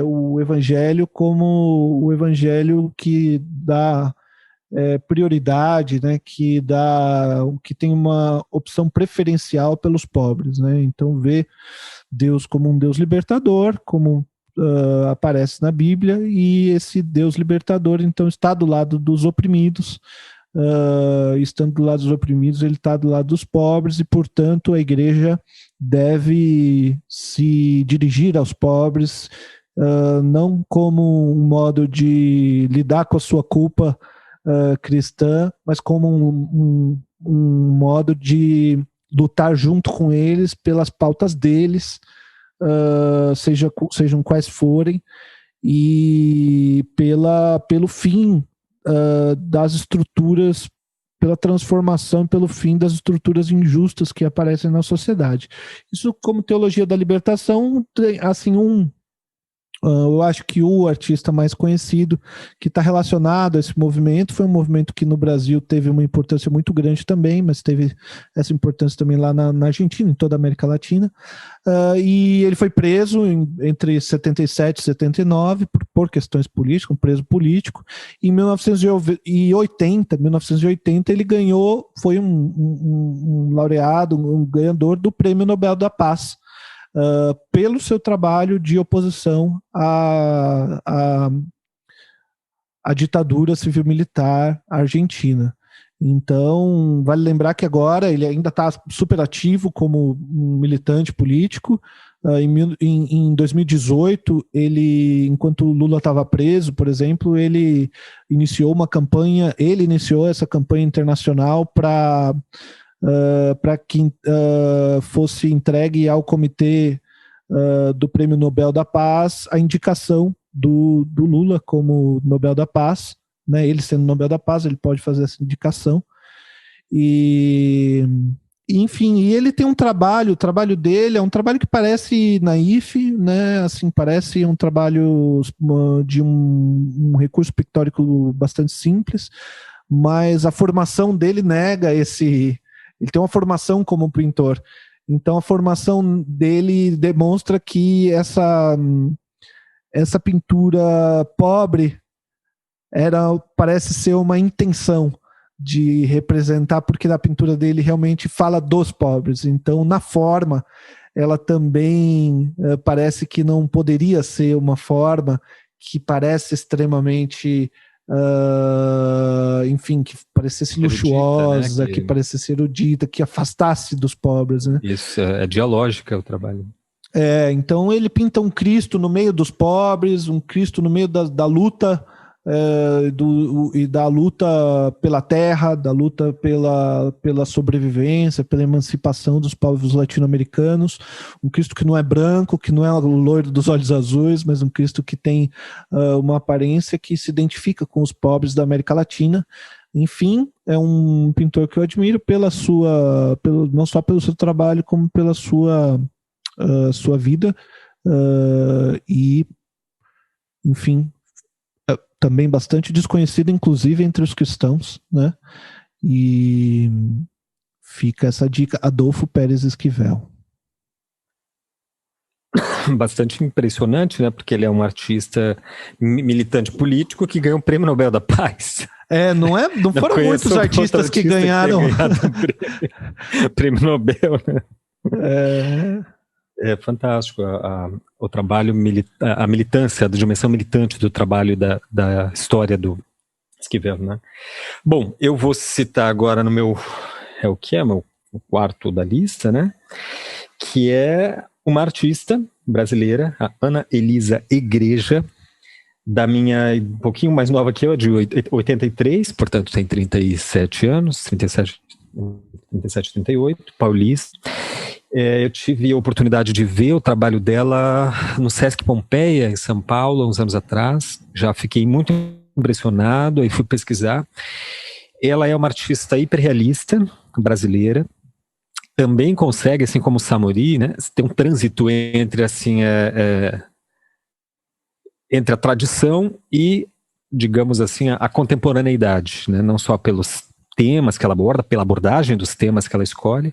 Speaker 2: o evangelho como o evangelho que dá prioridade, né, que tem uma opção preferencial pelos pobres, né? Então vê Deus como um Deus libertador, como aparece na Bíblia, e esse Deus libertador então está do lado dos oprimidos, estando do lado dos oprimidos, ele está do lado dos pobres, e portanto a igreja deve se dirigir aos pobres, não como um modo de lidar com a sua culpa cristã, mas como um modo de lutar junto com eles pelas pautas deles, sejam quais forem, e pelo fim das estruturas, pela transformação, pelo fim das estruturas injustas que aparecem na sociedade. Isso, como teologia da libertação, tem assim eu acho que o artista mais conhecido que está relacionado a esse movimento foi um movimento que no Brasil teve uma importância muito grande também, mas teve essa importância também lá na Argentina, em toda a América Latina, e ele foi preso entre 77 e 79 por questões políticas, um preso político. Em 1980 ele ganhou, foi um laureado, um ganhador do Prêmio Nobel da Paz, pelo seu trabalho de oposição à ditadura civil-militar argentina. Então, vale lembrar que agora ele ainda está super ativo como um militante político. Em 2018, enquanto Lula estava preso, por exemplo, ele iniciou essa campanha internacional para que fosse entregue ao Comitê do Prêmio Nobel da Paz a indicação do Lula como Nobel da Paz, né? Ele sendo Nobel da Paz, ele pode fazer essa indicação. Enfim, e ele tem um trabalho, o trabalho dele é um trabalho que parece naif, né? Assim, parece um trabalho de um recurso pictórico bastante simples, mas a formação dele nega ele tem uma formação como pintor. Então a formação dele demonstra que essa pintura pobre parece ser uma intenção de representar, porque na pintura dele realmente fala dos pobres. Então, na forma, ela também parece que não poderia ser uma forma que parece extremamente, enfim, que parecesse luxuosa, erudita, né? Que parecesse erudita, que afastasse dos pobres, né?
Speaker 1: Isso, é dialógica o trabalho.
Speaker 2: Então ele pinta um Cristo no meio dos pobres, um Cristo no meio da luta, e da luta pela terra, da luta pela sobrevivência, pela emancipação dos povos latino-americanos, um Cristo que não é branco, que não é loiro dos olhos azuis, mas um Cristo que tem uma aparência que se identifica com os pobres da América Latina. Enfim, é um pintor que eu admiro não só pelo seu trabalho, como pela sua vida, e, enfim, também bastante desconhecido, inclusive entre os cristãos, né? E fica essa dica, Adolfo Pérez Esquivel.
Speaker 1: Bastante impressionante, né? Porque ele é um artista militante político que ganhou o Prêmio Nobel da Paz.
Speaker 2: Não foram muitos artistas que ganharam
Speaker 1: o Prêmio Nobel, né? É fantástico o trabalho, a militância, a dimensão militante do trabalho da história do Esquivel, né? Bom, eu vou citar agora no meu quarto da lista, né? Que é uma artista brasileira, a Ana Elisa Egreja, um pouquinho mais nova que eu, de 83, portanto tem 37 anos, 37, 38, paulista. Eu tive a oportunidade de ver o trabalho dela no Sesc Pompeia, em São Paulo, há uns anos atrás. Já fiquei muito impressionado, aí fui pesquisar. Ela é uma artista hiperrealista brasileira. Também consegue, assim como o Samori, né, ter um trânsito entre, assim, entre a tradição e, digamos assim, a contemporaneidade, né, não só pelos temas que ela aborda, pela abordagem dos temas que ela escolhe,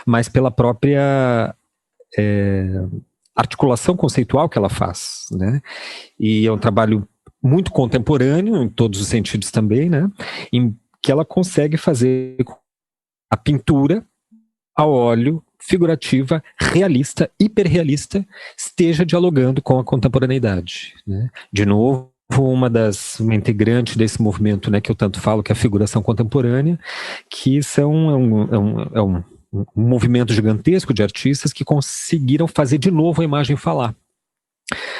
Speaker 1: mas pela própria articulação conceitual que ela faz, né? E é um trabalho muito contemporâneo, em todos os sentidos também, né? Em que ela consegue fazer a pintura a óleo, figurativa, realista, hiperrealista, esteja dialogando com a contemporaneidade, né? De novo, uma integrante desse movimento, né, que eu tanto falo, que é a figuração contemporânea, que é um movimento gigantesco de artistas que conseguiram fazer de novo a imagem falar.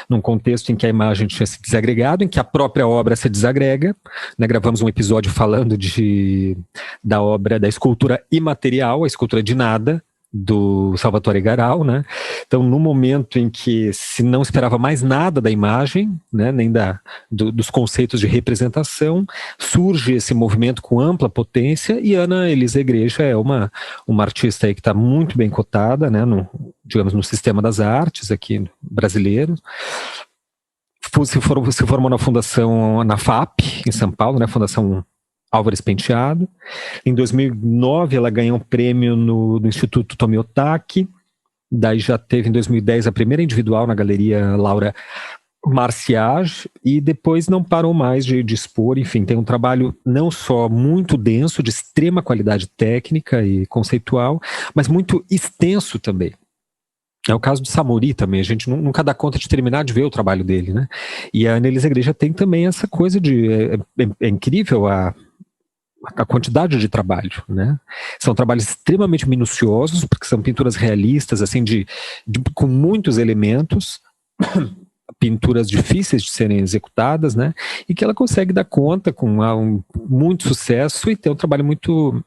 Speaker 1: Num contexto em que a imagem tinha se desagregado, em que a própria obra se desagrega, né, gravamos um episódio falando da obra da escultura imaterial, a escultura de nada, do Salvatore Garau, né? Então, no momento em que se não esperava mais nada da imagem, né, nem dos conceitos de representação, surge esse movimento com ampla potência, e Ana Elisa Egreja é uma artista aí que está muito bem cotada, né, no sistema das artes aqui brasileiro. Se formou na Fundação, na FAP, em São Paulo, né, Fundação Álvares Penteado. Em 2009 ela ganhou um prêmio no Instituto Tomiotaki, daí já teve em 2010 a primeira individual na Galeria Laura Marciage, e depois não parou mais de expor. Enfim, tem um trabalho não só muito denso, de extrema qualidade técnica e conceitual, mas muito extenso também. É o caso do Samori também, a gente nunca dá conta de terminar de ver o trabalho dele, né? E a Annelise Igreja tem também essa coisa de... É incrível a quantidade de trabalho, né? São trabalhos extremamente minuciosos, porque são pinturas realistas, assim, com muitos elementos, pinturas difíceis de serem executadas, né? E que ela consegue dar conta com muito sucesso e ter um trabalho muito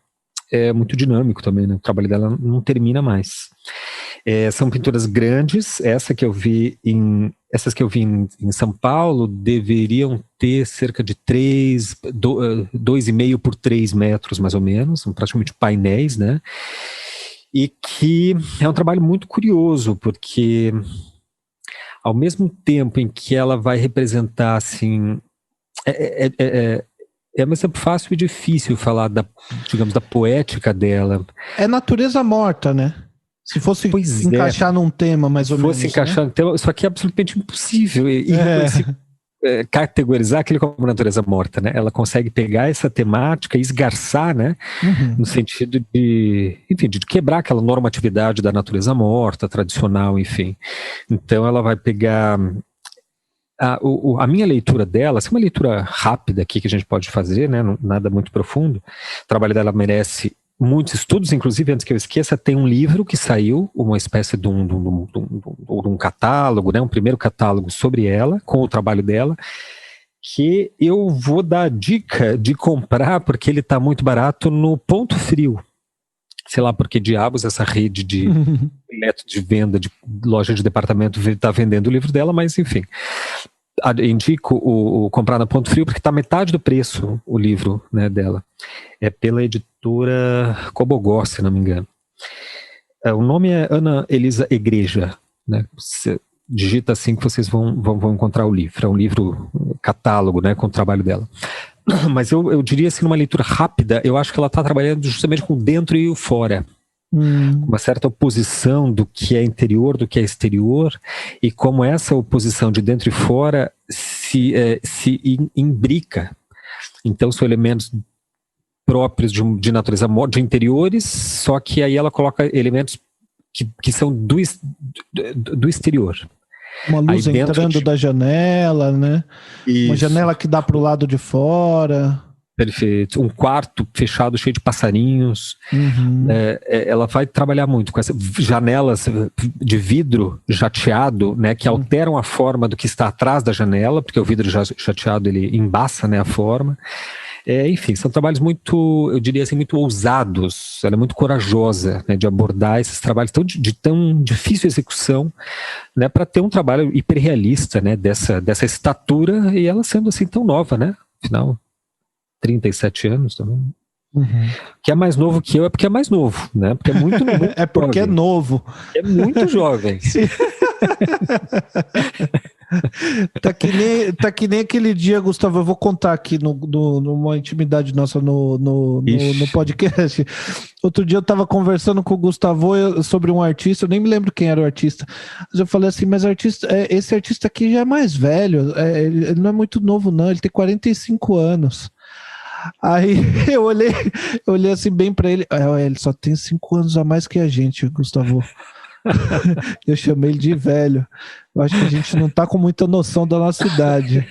Speaker 1: dinâmico também, né? O trabalho dela não termina mais. São pinturas grandes, essas que eu vi em São Paulo deveriam ter cerca de 2,5 por 3 metros, mais ou menos, são praticamente painéis, né? E que é um trabalho muito curioso, porque ao mesmo tempo em que ela vai representar, assim, é mas é fácil e difícil falar digamos, da poética dela.
Speaker 2: É natureza morta, né? Se fosse encaixar num tema, mais ou menos. Se fosse
Speaker 1: encaixar num tema, isso aqui é absolutamente impossível. Categorizar aquilo como natureza morta, né? Ela consegue pegar essa temática e esgarçar, né? No sentido de quebrar aquela normatividade da natureza morta, tradicional, enfim. Então ela vai pegar... A minha leitura dela, assim, uma leitura rápida aqui que a gente pode fazer, né? Nada muito profundo. O trabalho dela merece muitos estudos, inclusive, antes que eu esqueça, tem um livro que saiu, uma espécie de um catálogo, né, um primeiro catálogo sobre ela, com o trabalho dela, que eu vou dar a dica de comprar, porque ele está muito barato no Ponto Frio. Sei lá por que diabos essa rede de método de venda, de loja de departamento está vendendo o livro dela, mas enfim. Indico o comprar na Ponto Frio, porque está metade do preço o livro, né, dela. É pela editora Cobogó, se não me engano. O nome é Ana Elisa Igreja, né? Você digita assim que vocês vão encontrar o livro. É um livro catálogo, né, com o trabalho dela. Mas eu diria assim, numa leitura rápida, eu acho que ela está trabalhando justamente com o dentro e o fora. Uma certa oposição do que é interior, do que é exterior, e como essa oposição de dentro e fora se imbrica. Então são elementos próprios de natureza de interiores, só que aí ela coloca elementos que são do exterior.
Speaker 2: Uma luz entrando da janela, né? Isso. Uma janela que dá para o lado de fora.
Speaker 1: Perfeito. Um quarto fechado, cheio de passarinhos. Ela vai trabalhar muito com essas janelas de vidro jateado, né, que alteram a forma do que está atrás da janela, porque o vidro jateado ele embaça, né, a forma. Enfim, são trabalhos muito, eu diria assim, muito ousados. Ela é muito corajosa, né, de abordar esses trabalhos de tão difícil execução, né, para ter um trabalho hiperrealista, né, dessa estatura, e ela sendo assim tão nova, né, afinal 37 anos também. Que é mais novo que eu, é porque é mais novo, né? Porque é muito
Speaker 2: é porque jovem. É novo.
Speaker 1: É muito jovem.
Speaker 2: Tá que nem aquele dia, Gustavo, eu vou contar aqui numa intimidade nossa no podcast. Outro dia eu tava conversando com o Gustavo sobre um artista, eu nem me lembro quem era o artista, mas eu falei assim, mas esse artista aqui já é mais velho, ele não é muito novo não, ele tem 45 anos. Aí eu olhei assim bem pra ele, ele só tem 5 anos a mais que a gente, Gustavo. Eu chamei ele de velho. Eu acho que a gente não tá com muita noção da nossa idade.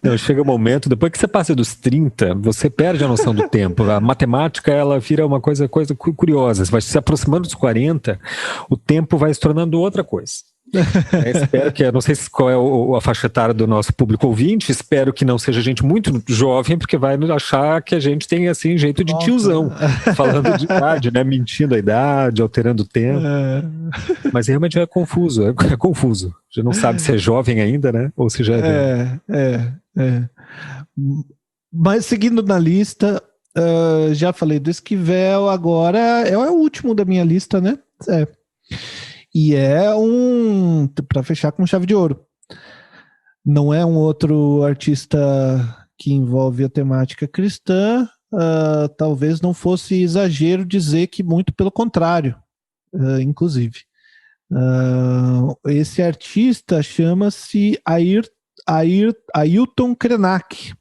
Speaker 1: Não, chega um momento, depois que você passa dos 30, você perde a noção do tempo. A matemática, ela vira uma coisa curiosa. Você vai se aproximando dos 40, o tempo vai se tornando outra coisa. Espero que, não sei qual é a faixa etária do nosso público ouvinte, espero que não seja gente muito jovem, porque vai achar que a gente tem assim jeito de tiozão, falando de idade, né, mentindo a idade, alterando o tempo. Mas realmente é confuso, é confuso. Já não sabe se é jovem ainda, né, ou se já é velho.
Speaker 2: Mas seguindo na lista, já falei do Esquivel, agora é o último da minha lista, né? E para fechar com chave de ouro. Não é um outro artista que envolve a temática cristã, talvez não fosse exagero dizer que muito pelo contrário, inclusive. Esse artista chama-se Ailton Krenak.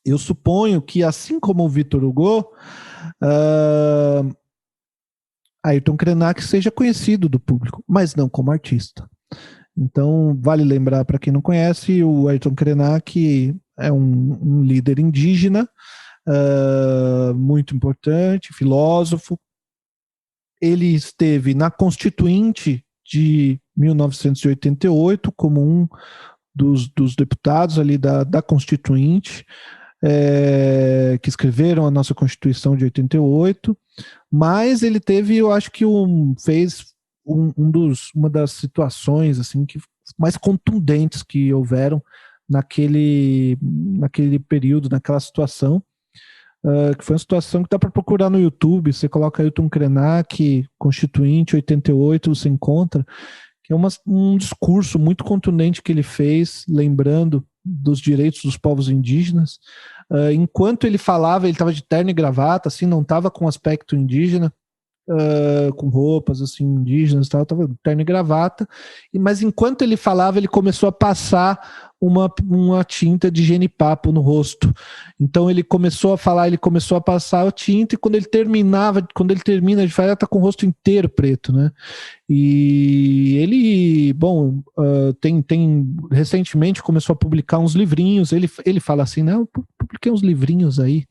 Speaker 2: Eu suponho que, assim como o Victor Hugo, Ayrton Krenak seja conhecido do público, mas não como artista. Então, vale lembrar, para quem não conhece, o Ayrton Krenak é um líder indígena, muito importante, filósofo. Ele esteve na Constituinte de 1988 como um dos deputados ali da Constituinte, que escreveram a nossa Constituição de 88, mas ele teve, eu acho que fez uma das situações assim, mais contundentes que houveram naquele período, naquela situação, que foi uma situação que dá para procurar no YouTube. Você coloca Ayrton Krenak, Constituinte 88, você encontra, que é um discurso muito contundente que ele fez, lembrando dos direitos dos povos indígenas. Enquanto ele falava, ele estava de terno e gravata, assim, não estava com aspecto indígena, com roupas assim indígenas, estava de terno e gravata, mas enquanto ele falava, ele começou a passar uma tinta de genipapo no rosto. Então ele começou a falar, ele começou a passar a tinta, e quando ele termina de falar, ele está com o rosto inteiro preto, né? E ele, recentemente começou a publicar uns livrinhos. Ele fala assim, né? Eu publiquei uns livrinhos aí.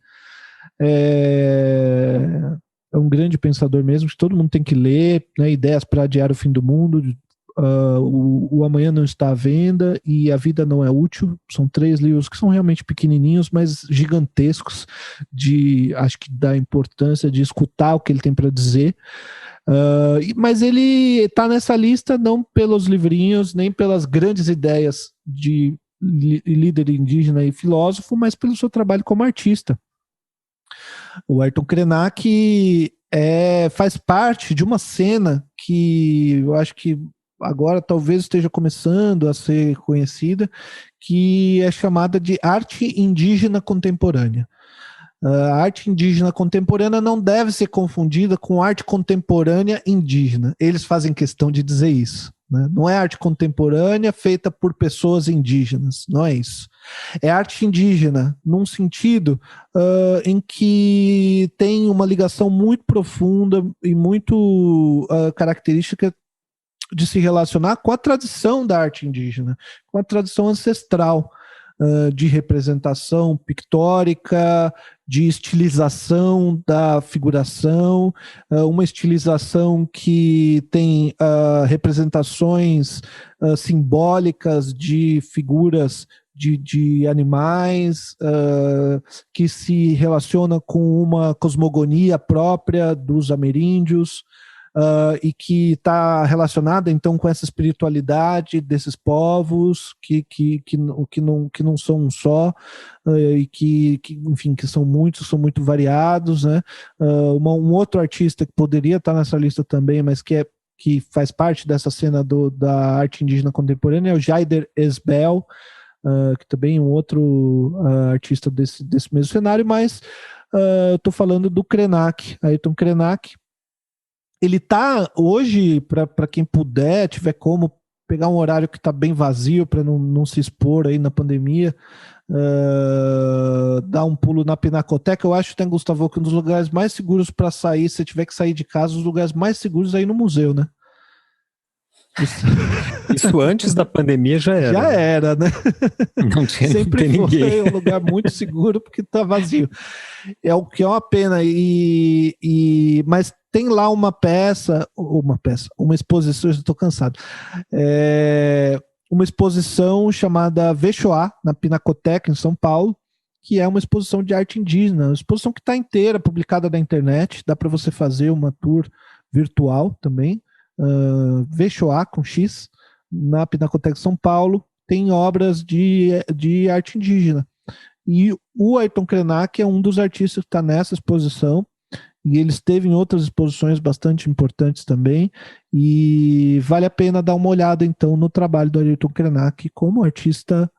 Speaker 2: É um grande pensador mesmo, que todo mundo tem que ler, né? Ideias para Adiar o Fim do Mundo, o Amanhã Não Está à Venda e A Vida Não é Útil. São 3 livros que são realmente pequenininhos, mas gigantescos, acho que da importância de escutar o que ele tem para dizer. Mas ele está nessa lista não pelos livrinhos, nem pelas grandes ideias de líder indígena e filósofo, mas pelo seu trabalho como artista. O Ayrton Krenak faz parte de uma cena que eu acho que agora talvez esteja começando a ser conhecida, que é chamada de arte indígena contemporânea. A arte indígena contemporânea não deve ser confundida com arte contemporânea indígena. Eles fazem questão de dizer isso, né? Não é arte contemporânea feita por pessoas indígenas, não é isso. É arte indígena num sentido em que tem uma ligação muito profunda e muito característica de se relacionar com a tradição da arte indígena, com a tradição ancestral, de representação pictórica, de estilização da figuração, uma estilização que tem representações simbólicas de figuras de animais, que se relaciona com uma cosmogonia própria dos ameríndios, e que está relacionada então com essa espiritualidade desses povos que não são um só, e enfim, que são muito variados, né? Um outro artista que poderia estar nessa lista também, mas que faz parte dessa cena da arte indígena contemporânea, é o Jaider Esbel, que também é um outro artista desse mesmo cenário, mas eu estou falando do Krenak, Ayrton Krenak. Ele está hoje, para quem puder, tiver como, pegar um horário que está bem vazio para não se expor aí na pandemia, dar um pulo na Pinacoteca. Eu acho, Gustavo, que um dos lugares mais seguros para sair, se tiver que sair de casa, os lugares mais seguros é aí no museu, né?
Speaker 1: Isso antes da pandemia já era.
Speaker 2: Já era, né?
Speaker 1: Não tinha
Speaker 2: Sempre
Speaker 1: ninguém.
Speaker 2: Foi um lugar muito seguro porque está vazio. É o que é uma pena. Mas tem lá uma exposição, eu estou cansado. Uma exposição chamada Vexoá, na Pinacoteca, em São Paulo, que é uma exposição de arte indígena, uma exposição que está inteira, publicada na internet, dá para você fazer uma tour virtual também. Vexoá, com X, na Pinacoteca de São Paulo, tem obras de arte indígena. E o Ayrton Krenak é um dos artistas que está nessa exposição, e ele esteve em outras exposições bastante importantes também, e vale a pena dar uma olhada então no trabalho do Ayrton Krenak como artista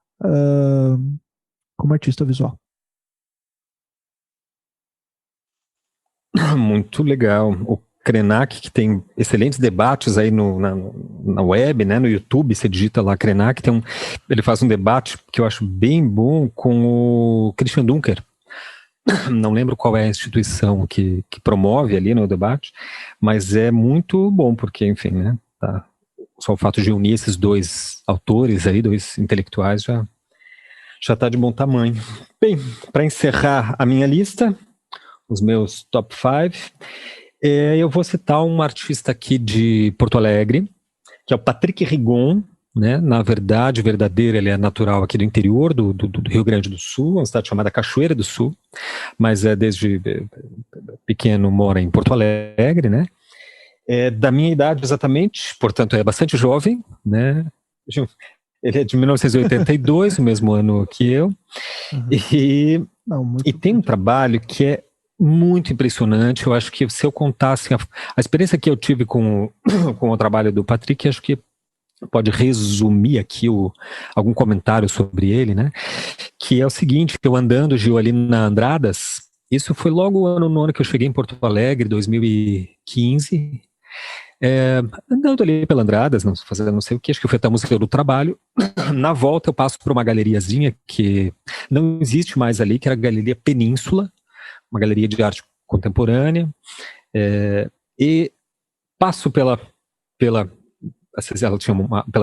Speaker 2: visual.
Speaker 1: Muito legal. O Krenak, que tem excelentes debates aí na web, né, no YouTube, você digita lá Krenak, ele faz um debate que eu acho bem bom com o Christian Dunker, não lembro qual é a instituição que promove ali no debate, mas é muito bom, porque, enfim, né, tá, só o fato de unir esses dois autores aí, dois intelectuais, já está de bom tamanho. Bem, para encerrar a minha lista, os meus top 5, eu vou citar um artista aqui de Porto Alegre, que é o Patrick Rigon, né? Na verdade, verdadeiro, ele é natural aqui do interior do Rio Grande do Sul, uma cidade chamada Cachoeira do Sul, mas desde pequeno mora em Porto Alegre, né? Da minha idade exatamente, portanto é bastante jovem, né? Ele é de 1982, o mesmo ano que eu, e tem um trabalho que é muito impressionante. Eu acho que se eu contasse a experiência que eu tive com o trabalho do Patrick, acho que pode resumir aqui algum comentário sobre ele, né? Que é o seguinte, eu andando, Gil, ali na Andradas, isso foi logo no ano que eu cheguei em Porto Alegre, 2015, andando ali pela Andradas, fazendo não sei o que, acho que foi até a Museu do Trabalho. Na volta eu passo por uma galeriazinha que não existe mais ali, que era a Galeria Península, uma galeria de arte contemporânea, e passo pela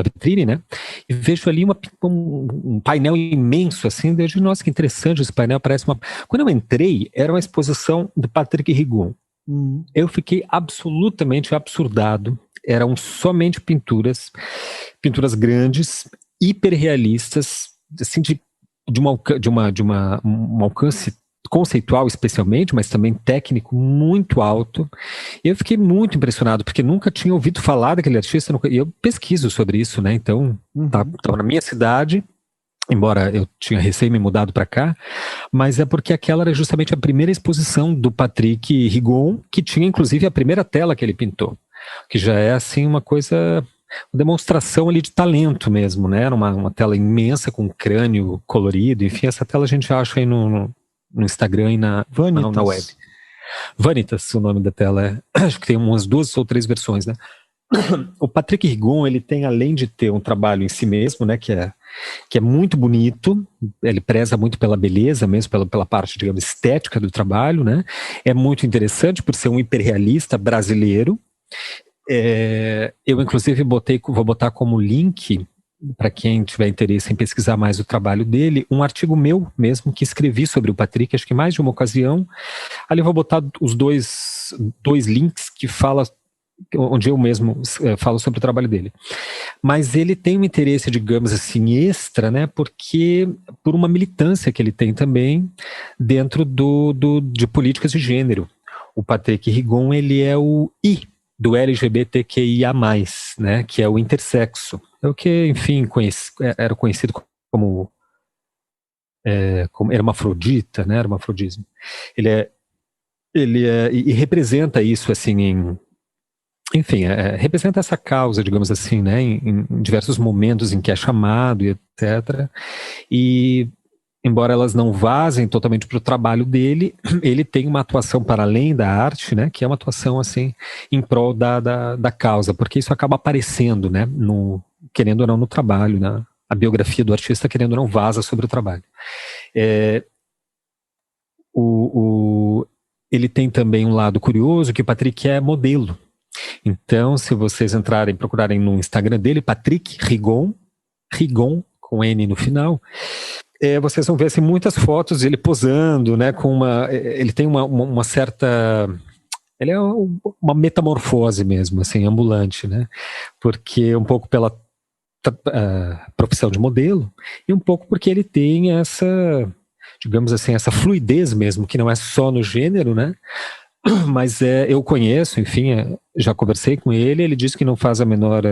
Speaker 1: vitrine, né? E vejo ali um painel imenso, assim, eu digo, nossa, que interessante esse painel, parece uma... Quando eu entrei, era uma exposição do Patrick Rigon. Eu fiquei absolutamente absurdado. Eram somente pinturas grandes, hiperrealistas, assim, de um alcance conceitual especialmente, mas também técnico muito alto. E eu fiquei muito impressionado, porque nunca tinha ouvido falar daquele artista, e eu pesquiso sobre isso, né? Então, estava na minha cidade, embora eu tinha recém me mudado para cá, mas é porque aquela era justamente a primeira exposição do Patrick Rigon, que tinha inclusive a primeira tela que ele pintou, que já é assim uma coisa... uma demonstração ali de talento mesmo, né? Era uma tela imensa com um crânio colorido, enfim, essa tela a gente acha aí no Instagram e na web. Vanitas, o nome da tela acho que tem umas 2 ou 3 versões, né? O Patrick Rigon, ele tem, além de ter um trabalho em si mesmo, né, que é muito bonito, ele preza muito pela beleza mesmo, pela parte, digamos, estética do trabalho, né? É muito interessante por ser um hiperrealista brasileiro. Eu inclusive vou botar como link, para quem tiver interesse em pesquisar mais o trabalho dele, um artigo meu mesmo que escrevi sobre o Patrick, acho que mais de uma ocasião. Ali eu vou botar os dois links onde eu mesmo falo sobre o trabalho dele. Mas ele tem um interesse, digamos assim, extra, né, porque por uma militância que ele tem também dentro de políticas de gênero. O Patrick Rigon, ele é o I do LGBTQIA+, né, que é o intersexo. É o que, enfim, era conhecido como hermafrodita, né, hermafrodismo. E representa isso, assim, enfim, representa essa causa, digamos assim, né, em diversos momentos em que é chamado e etc. E, embora elas não vazem totalmente para o trabalho dele, ele tem uma atuação para além da arte, né, que é uma atuação, assim, em prol da causa, porque isso acaba aparecendo, né, querendo ou não, no trabalho, né, a biografia do artista, querendo ou não, vaza sobre o trabalho. Ele tem também um lado curioso, que o Patrick é modelo. Então, se vocês procurarem no Instagram dele, Patrick Rigon com N no final, vocês vão ver assim, muitas fotos dele posando, né, ele tem uma certa... Ele é uma metamorfose mesmo, assim, ambulante, né? Porque um pouco pela profissão de modelo e um pouco porque ele tem essa, digamos assim, essa fluidez mesmo, que não é só no gênero, né? Mas eu conheço, enfim, já conversei com ele disse que não faz a menor...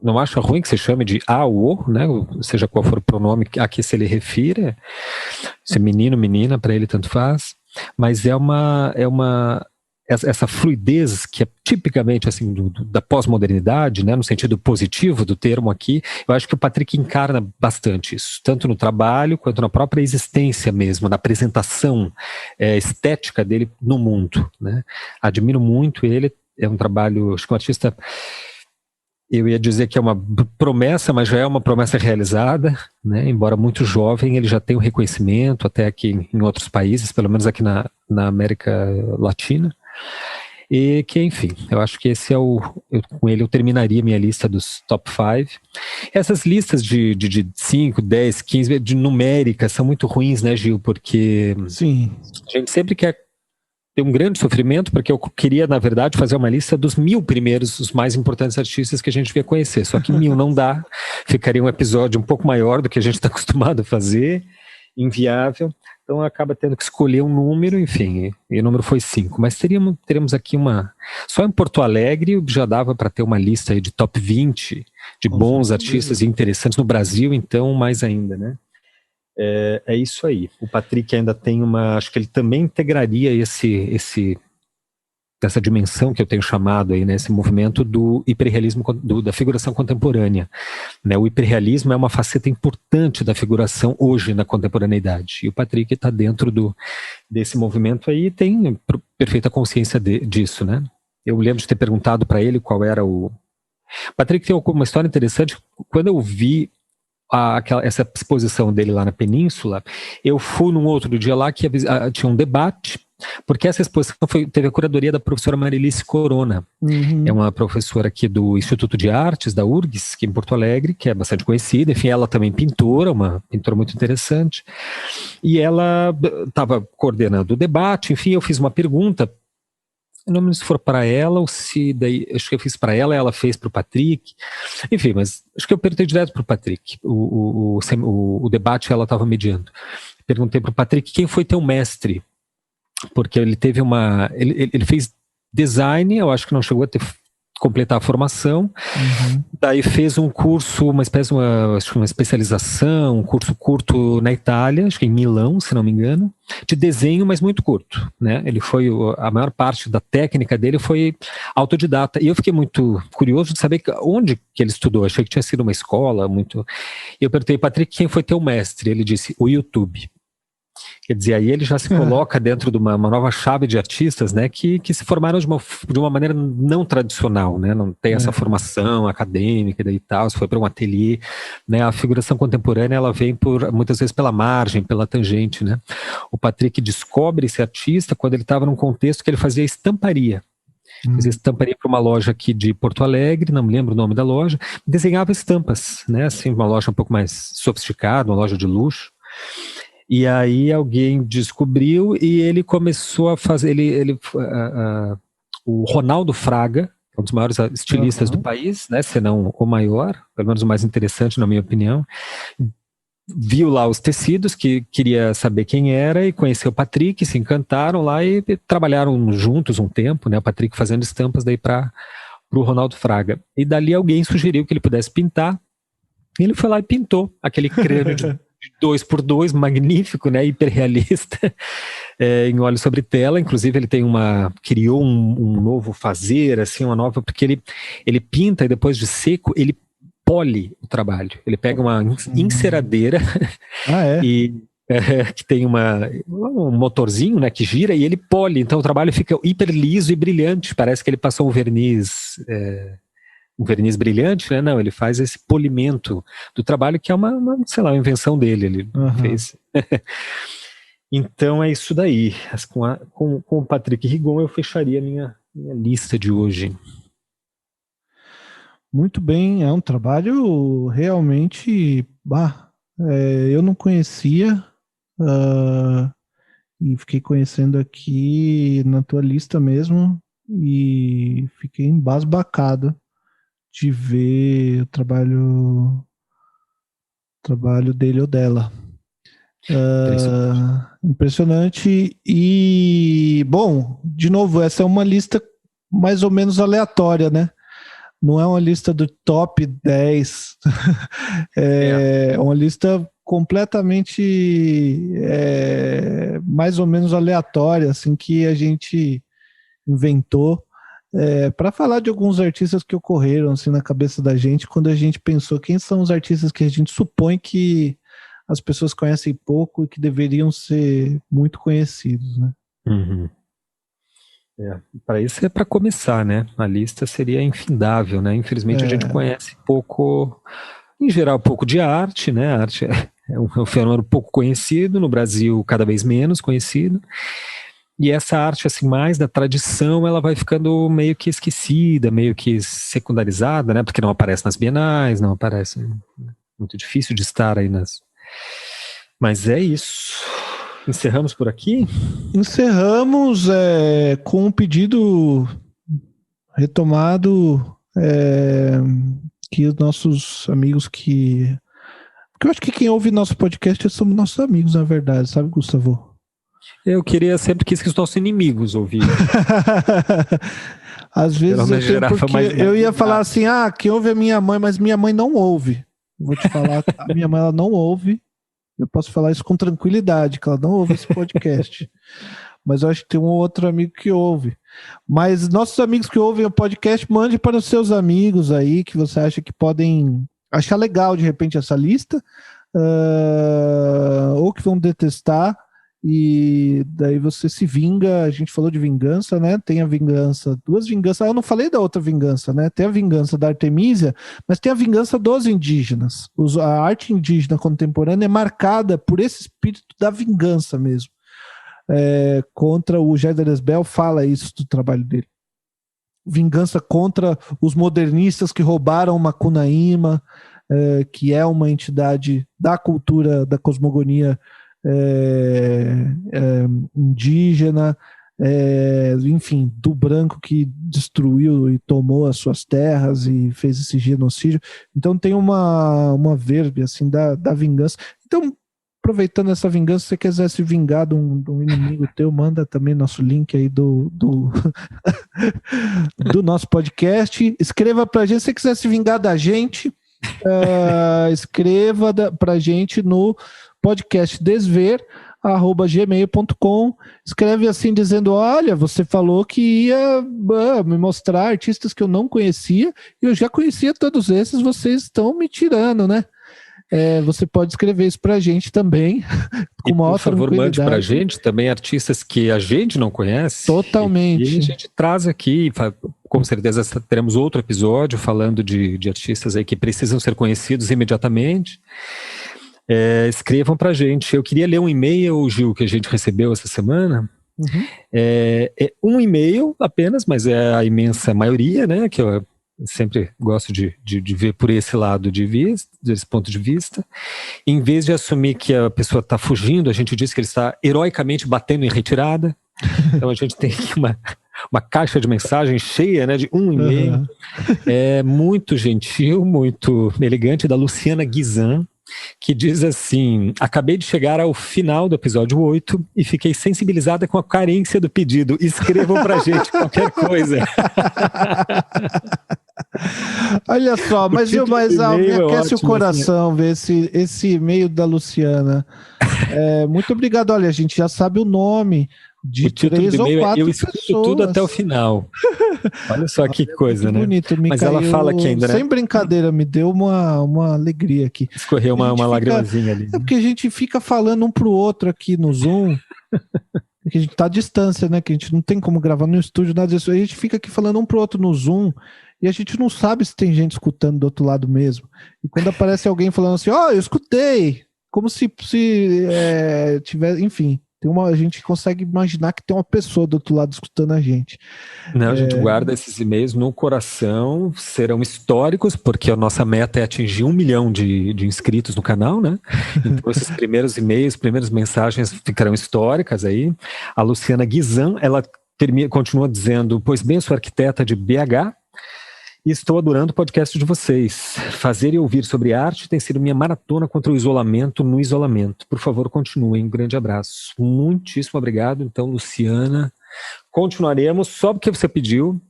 Speaker 1: não acha ruim que se chame de a ou o, né? Seja qual for o pronome a que se ele refira, se menino, menina, para ele tanto faz, mas essa fluidez que é tipicamente assim da pós-modernidade, né, no sentido positivo do termo aqui, eu acho que o Patrick encarna bastante isso, tanto no trabalho quanto na própria existência mesmo, na apresentação estética dele no mundo, né? Admiro muito ele, é um trabalho, acho que um artista Eu ia dizer que é uma promessa, mas já é uma promessa realizada, né? Embora muito jovem, ele já tem um reconhecimento, até aqui em outros países, pelo menos aqui na América Latina. E que, enfim, eu acho que esse é com ele eu terminaria minha lista dos top 5. Essas listas de 5, 10, 15, de numéricas, são muito ruins, né, Gil? Porque
Speaker 2: Sim.
Speaker 1: a gente sempre quer ter um grande sofrimento, porque eu queria, na verdade, fazer uma lista dos 1000 primeiros, os mais importantes artistas que a gente devia conhecer. Só que 1000 não dá, ficaria um episódio um pouco maior do que a gente está acostumado a fazer, inviável. Então acaba tendo que escolher um número, enfim, e o número foi 5. Mas teremos aqui só em Porto Alegre já dava para ter uma lista aí de top 20 de bons artistas e interessantes no Brasil, então mais ainda, né? É isso aí. O Patrick ainda tem acho que ele também integraria essa dimensão que eu tenho chamado aí, né, esse movimento do hiperrealismo, da figuração contemporânea. Né, o hiperrealismo é uma faceta importante da figuração hoje na contemporaneidade. E o Patrick está dentro desse movimento aí e tem perfeita consciência disso, né? Eu lembro de ter perguntado para ele qual era o... Patrick tem uma história interessante. Quando eu vi essa exposição dele lá na Península, eu fui num outro dia lá que tinha um debate, porque essa exposição teve a curadoria da professora Marilice Corona. É uma professora aqui do Instituto de Artes, da URGS, aqui em Porto Alegre, que é bastante conhecida. Enfim, ela também pintora, uma pintora muito interessante. E ela estava coordenando o debate. Enfim, eu fiz uma pergunta. Eu não lembro se for para ela ou se daí, acho que eu fiz para ela fez para o Patrick. Enfim, mas acho que eu perguntei direto para o Patrick. O debate ela estava mediando. Perguntei para o Patrick quem foi teu mestre, porque ele teve ele fez design, eu acho que não chegou a completar a formação. Daí fez um curso, acho que uma especialização, um curso curto na Itália, acho que em Milão, se não me engano, de desenho, mas muito curto, né? A maior parte da técnica dele foi autodidata, e eu fiquei muito curioso de saber onde que ele estudou. Achei que tinha sido uma escola, muito... E eu perguntei, Patrick, quem foi teu mestre? Ele disse, o YouTube. Quer dizer, aí ele já se coloca dentro de uma nova chave de artistas, né, que se formaram de uma maneira não tradicional, né, não tem essa formação acadêmica e tal, se foi para um ateliê, né, a figuração contemporânea ela vem muitas vezes pela margem, pela tangente, né. O Patrick descobre esse artista quando ele estava num contexto que ele fazia estamparia. Fazia estamparia para uma loja aqui de Porto Alegre, não me lembro o nome da loja, desenhava estampas, né, assim, uma loja um pouco mais sofisticada, uma loja de luxo. E aí alguém descobriu e ele começou a fazer... o Ronaldo Fraga, um dos maiores estilistas do país, né, se não o maior, pelo menos o mais interessante na minha opinião, viu lá os tecidos, que queria saber quem era, e conheceu o Patrick, se encantaram lá e trabalharam juntos um tempo, né, o Patrick fazendo estampas daí para o Ronaldo Fraga. E dali alguém sugeriu que ele pudesse pintar, e ele foi lá e pintou aquele crânio de 2x2, magnífico, né, hiperrealista, em óleo sobre tela. Inclusive ele criou um novo fazer, assim, uma nova, porque ele pinta e depois de seco, ele pole o trabalho. Ele pega uma enceradeira que tem um motorzinho, né, que gira, e ele pole, então o trabalho fica hiper liso e brilhante, parece que ele passou um verniz brilhante, né? Não, ele faz esse polimento do trabalho, que é sei lá, uma invenção dele, ele fez. Então é isso daí. Com o Patrick Rigon eu fecharia a minha lista de hoje.
Speaker 2: Muito bem, é um trabalho realmente... eu não conhecia, e fiquei conhecendo aqui na tua lista mesmo, e fiquei embasbacado de ver o trabalho dele ou dela. Impressionante. E, bom, de novo, essa é uma lista mais ou menos aleatória, né? Não é uma lista do top 10. É uma lista completamente mais ou menos aleatória, assim, que a gente inventou para falar de alguns artistas que ocorreram assim, na cabeça da gente quando a gente pensou quem são os artistas que a gente supõe que as pessoas conhecem pouco e que deveriam ser muito conhecidos, né?
Speaker 1: Para isso é para começar, né? A lista seria infindável, né? Infelizmente a gente conhece pouco, em geral, pouco de arte, né? A arte é um fenômeno pouco conhecido, no Brasil cada vez menos conhecido. E essa arte, assim, mais da tradição, ela vai ficando meio que esquecida, meio que secundarizada, né? Porque não aparece nas bienais, não aparece... Muito difícil de estar aí nas... Mas é isso. Encerramos por aqui?
Speaker 2: Encerramos com um pedido retomado que os nossos amigos que... Porque eu acho que quem ouve nosso podcast somos nossos amigos, na verdade, sabe, Gustavo?
Speaker 1: Eu sempre quis que os nossos inimigos ouvissem.
Speaker 2: Às vezes eu ia falar assim, quem ouve é minha mãe, mas minha mãe não ouve. Vou te falar, a minha mãe ela não ouve. Eu posso falar isso com tranquilidade, que ela não ouve esse podcast. Mas eu acho que tem um outro amigo que ouve. Mas nossos amigos que ouvem o podcast, mande para os seus amigos aí, que você acha que podem achar legal, de repente, essa lista, ou que vão detestar, e daí você se vinga. A gente falou de vingança, né? Tem a vingança, duas vinganças. Eu não falei da outra vingança, né? Tem a vingança da Artemísia, mas tem a vingança dos indígenas. A arte indígena contemporânea é marcada por esse espírito da vingança mesmo. Contra o Jair Delesbel fala isso do trabalho dele. Vingança contra os modernistas que roubaram Macunaíma, que é uma entidade da cultura, da cosmogonia indígena, enfim, do branco que destruiu e tomou as suas terras e fez esse genocídio. Então tem uma verve assim da vingança. Então, aproveitando essa vingança, se você quiser se vingar de um inimigo teu, manda também nosso link aí do nosso podcast. Escreva pra gente, se você quiser se vingar da gente, escreva pra gente no podcastdesver@gmail.com. Escreve assim dizendo: olha, você falou que ia me mostrar artistas que eu não conhecia, e eu já conhecia todos esses, vocês estão me tirando, né? Você pode escrever isso pra gente também, com uma outra tranquilidade.
Speaker 1: Por favor, mande pra gente também artistas que a gente não conhece.
Speaker 2: Totalmente.
Speaker 1: E a gente traz aqui, com certeza teremos outro episódio falando de artistas aí que precisam ser conhecidos imediatamente. Escrevam pra gente. Eu queria ler um e-mail, Gil, que a gente recebeu essa semana.
Speaker 2: Uhum.
Speaker 1: Um e-mail apenas, mas é a imensa maioria, né? Que eu sempre gosto de ver por esse lado desse ponto de vista. Em vez de assumir que a pessoa está fugindo, a gente diz que ele está heroicamente batendo em retirada. Então a gente tem aqui uma caixa de mensagem cheia, né, de um e-mail.
Speaker 2: Uhum.
Speaker 1: Muito gentil, muito elegante, da Luciana Guizan, que diz assim: acabei de chegar ao final do episódio 8 e fiquei sensibilizada com a carência do pedido. Escrevam pra gente qualquer coisa.
Speaker 2: Olha só, mas me aquece o coração ver esse e-mail da Luciana. Muito obrigado. Olha, a gente já sabe o nome de 3 ou 4
Speaker 1: eu escuto
Speaker 2: pessoas.
Speaker 1: Tudo até o final. Olha só que coisa, né?
Speaker 2: Bonito,
Speaker 1: mas ela fala aqui ainda, né?
Speaker 2: Sem brincadeira, me deu uma alegria aqui.
Speaker 1: Escorreu uma lagrimazinha ali.
Speaker 2: É porque a gente fica falando um pro outro aqui no Zoom, que a gente tá à distância, né? Que a gente não tem como gravar no estúdio, nada disso. A gente fica aqui falando um pro outro no Zoom e a gente não sabe se tem gente escutando do outro lado mesmo. E quando aparece alguém falando assim, eu escutei, como se tivesse, enfim... a gente consegue imaginar que tem uma pessoa do outro lado escutando a gente.
Speaker 1: Não, a gente guarda esses e-mails no coração, serão históricos, porque a nossa meta é atingir 1 milhão de inscritos no canal, né? Então esses primeiros e-mails, primeiras mensagens ficarão históricas aí. A Luciana Guizan, ela continua dizendo: pois bem, eu sou arquiteta de BH, e estou adorando o podcast de vocês. Fazer e ouvir sobre arte tem sido minha maratona contra o isolamento no isolamento. Por favor, continuem. Um grande abraço. Muitíssimo obrigado. Então, Luciana, continuaremos só porque você pediu.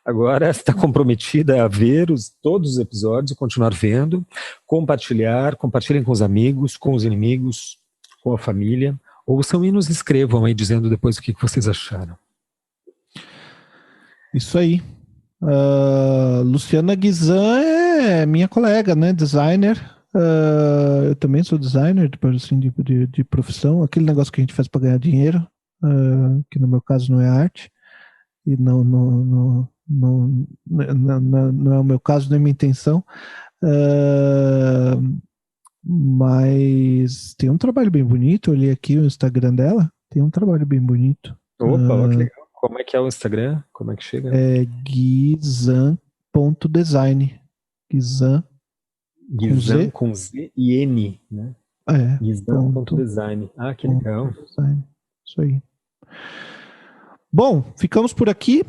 Speaker 1: Agora está comprometida a ver todos os episódios e continuar vendo. Compartilhem com os amigos, com os inimigos, com a família. Ouçam e nos escrevam aí dizendo depois o que vocês acharam.
Speaker 2: Isso aí. Luciana Guizan é minha colega, né? Designer. Eu também sou designer, assim, de profissão. Aquele negócio que a gente faz para ganhar dinheiro, que no meu caso não é arte. e não é o meu caso, nem minha intenção. Mas tem um trabalho bem bonito. Eu olhei aqui o Instagram dela, tem um trabalho bem bonito.
Speaker 1: Opa, ó, que legal. Como é que é o Instagram? Como é que chega?
Speaker 2: É guizan.design. Guizan
Speaker 1: com Z e N, né? Guizan.design. Ah, que legal.
Speaker 2: Design. Isso aí. Bom, ficamos por aqui.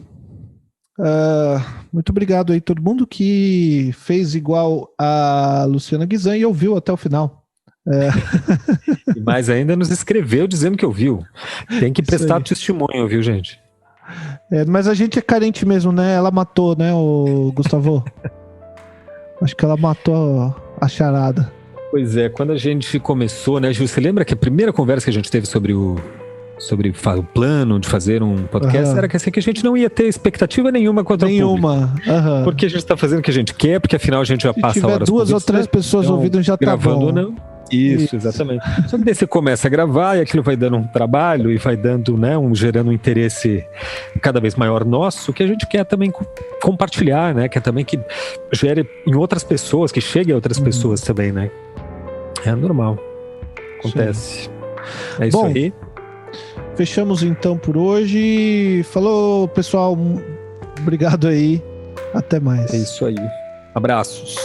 Speaker 2: Muito obrigado aí todo mundo que fez igual a Luciana Guizan e ouviu até o final.
Speaker 1: E mais ainda nos escreveu dizendo que ouviu. Tem que prestar testemunho, viu, gente?
Speaker 2: Mas a gente é carente mesmo, né? Ela matou, né, o Gustavo? Acho que ela matou a charada.
Speaker 1: Pois é, quando a gente começou, né, Ju, você lembra que a primeira conversa que a gente teve sobre o plano de fazer um podcast era que assim, que a gente não ia ter expectativa nenhuma quanto ao público. Porque a gente está fazendo o que a gente quer, porque afinal a gente já passa horas.
Speaker 2: Se tiver 2 ou 3 pessoas ouvindo, já tá
Speaker 1: gravando
Speaker 2: bom.
Speaker 1: Ou não. Isso, exatamente. Só que daí você começa a gravar e aquilo vai dando um trabalho e vai dando, né, gerando um interesse cada vez maior nosso, que a gente quer também compartilhar, né, quer também que gere em outras pessoas, que chegue a outras pessoas também, né. É normal. Acontece. Sim. É isso aí.
Speaker 2: Fechamos então por hoje. Falou, pessoal. Obrigado aí. Até mais.
Speaker 1: É isso aí. Abraços.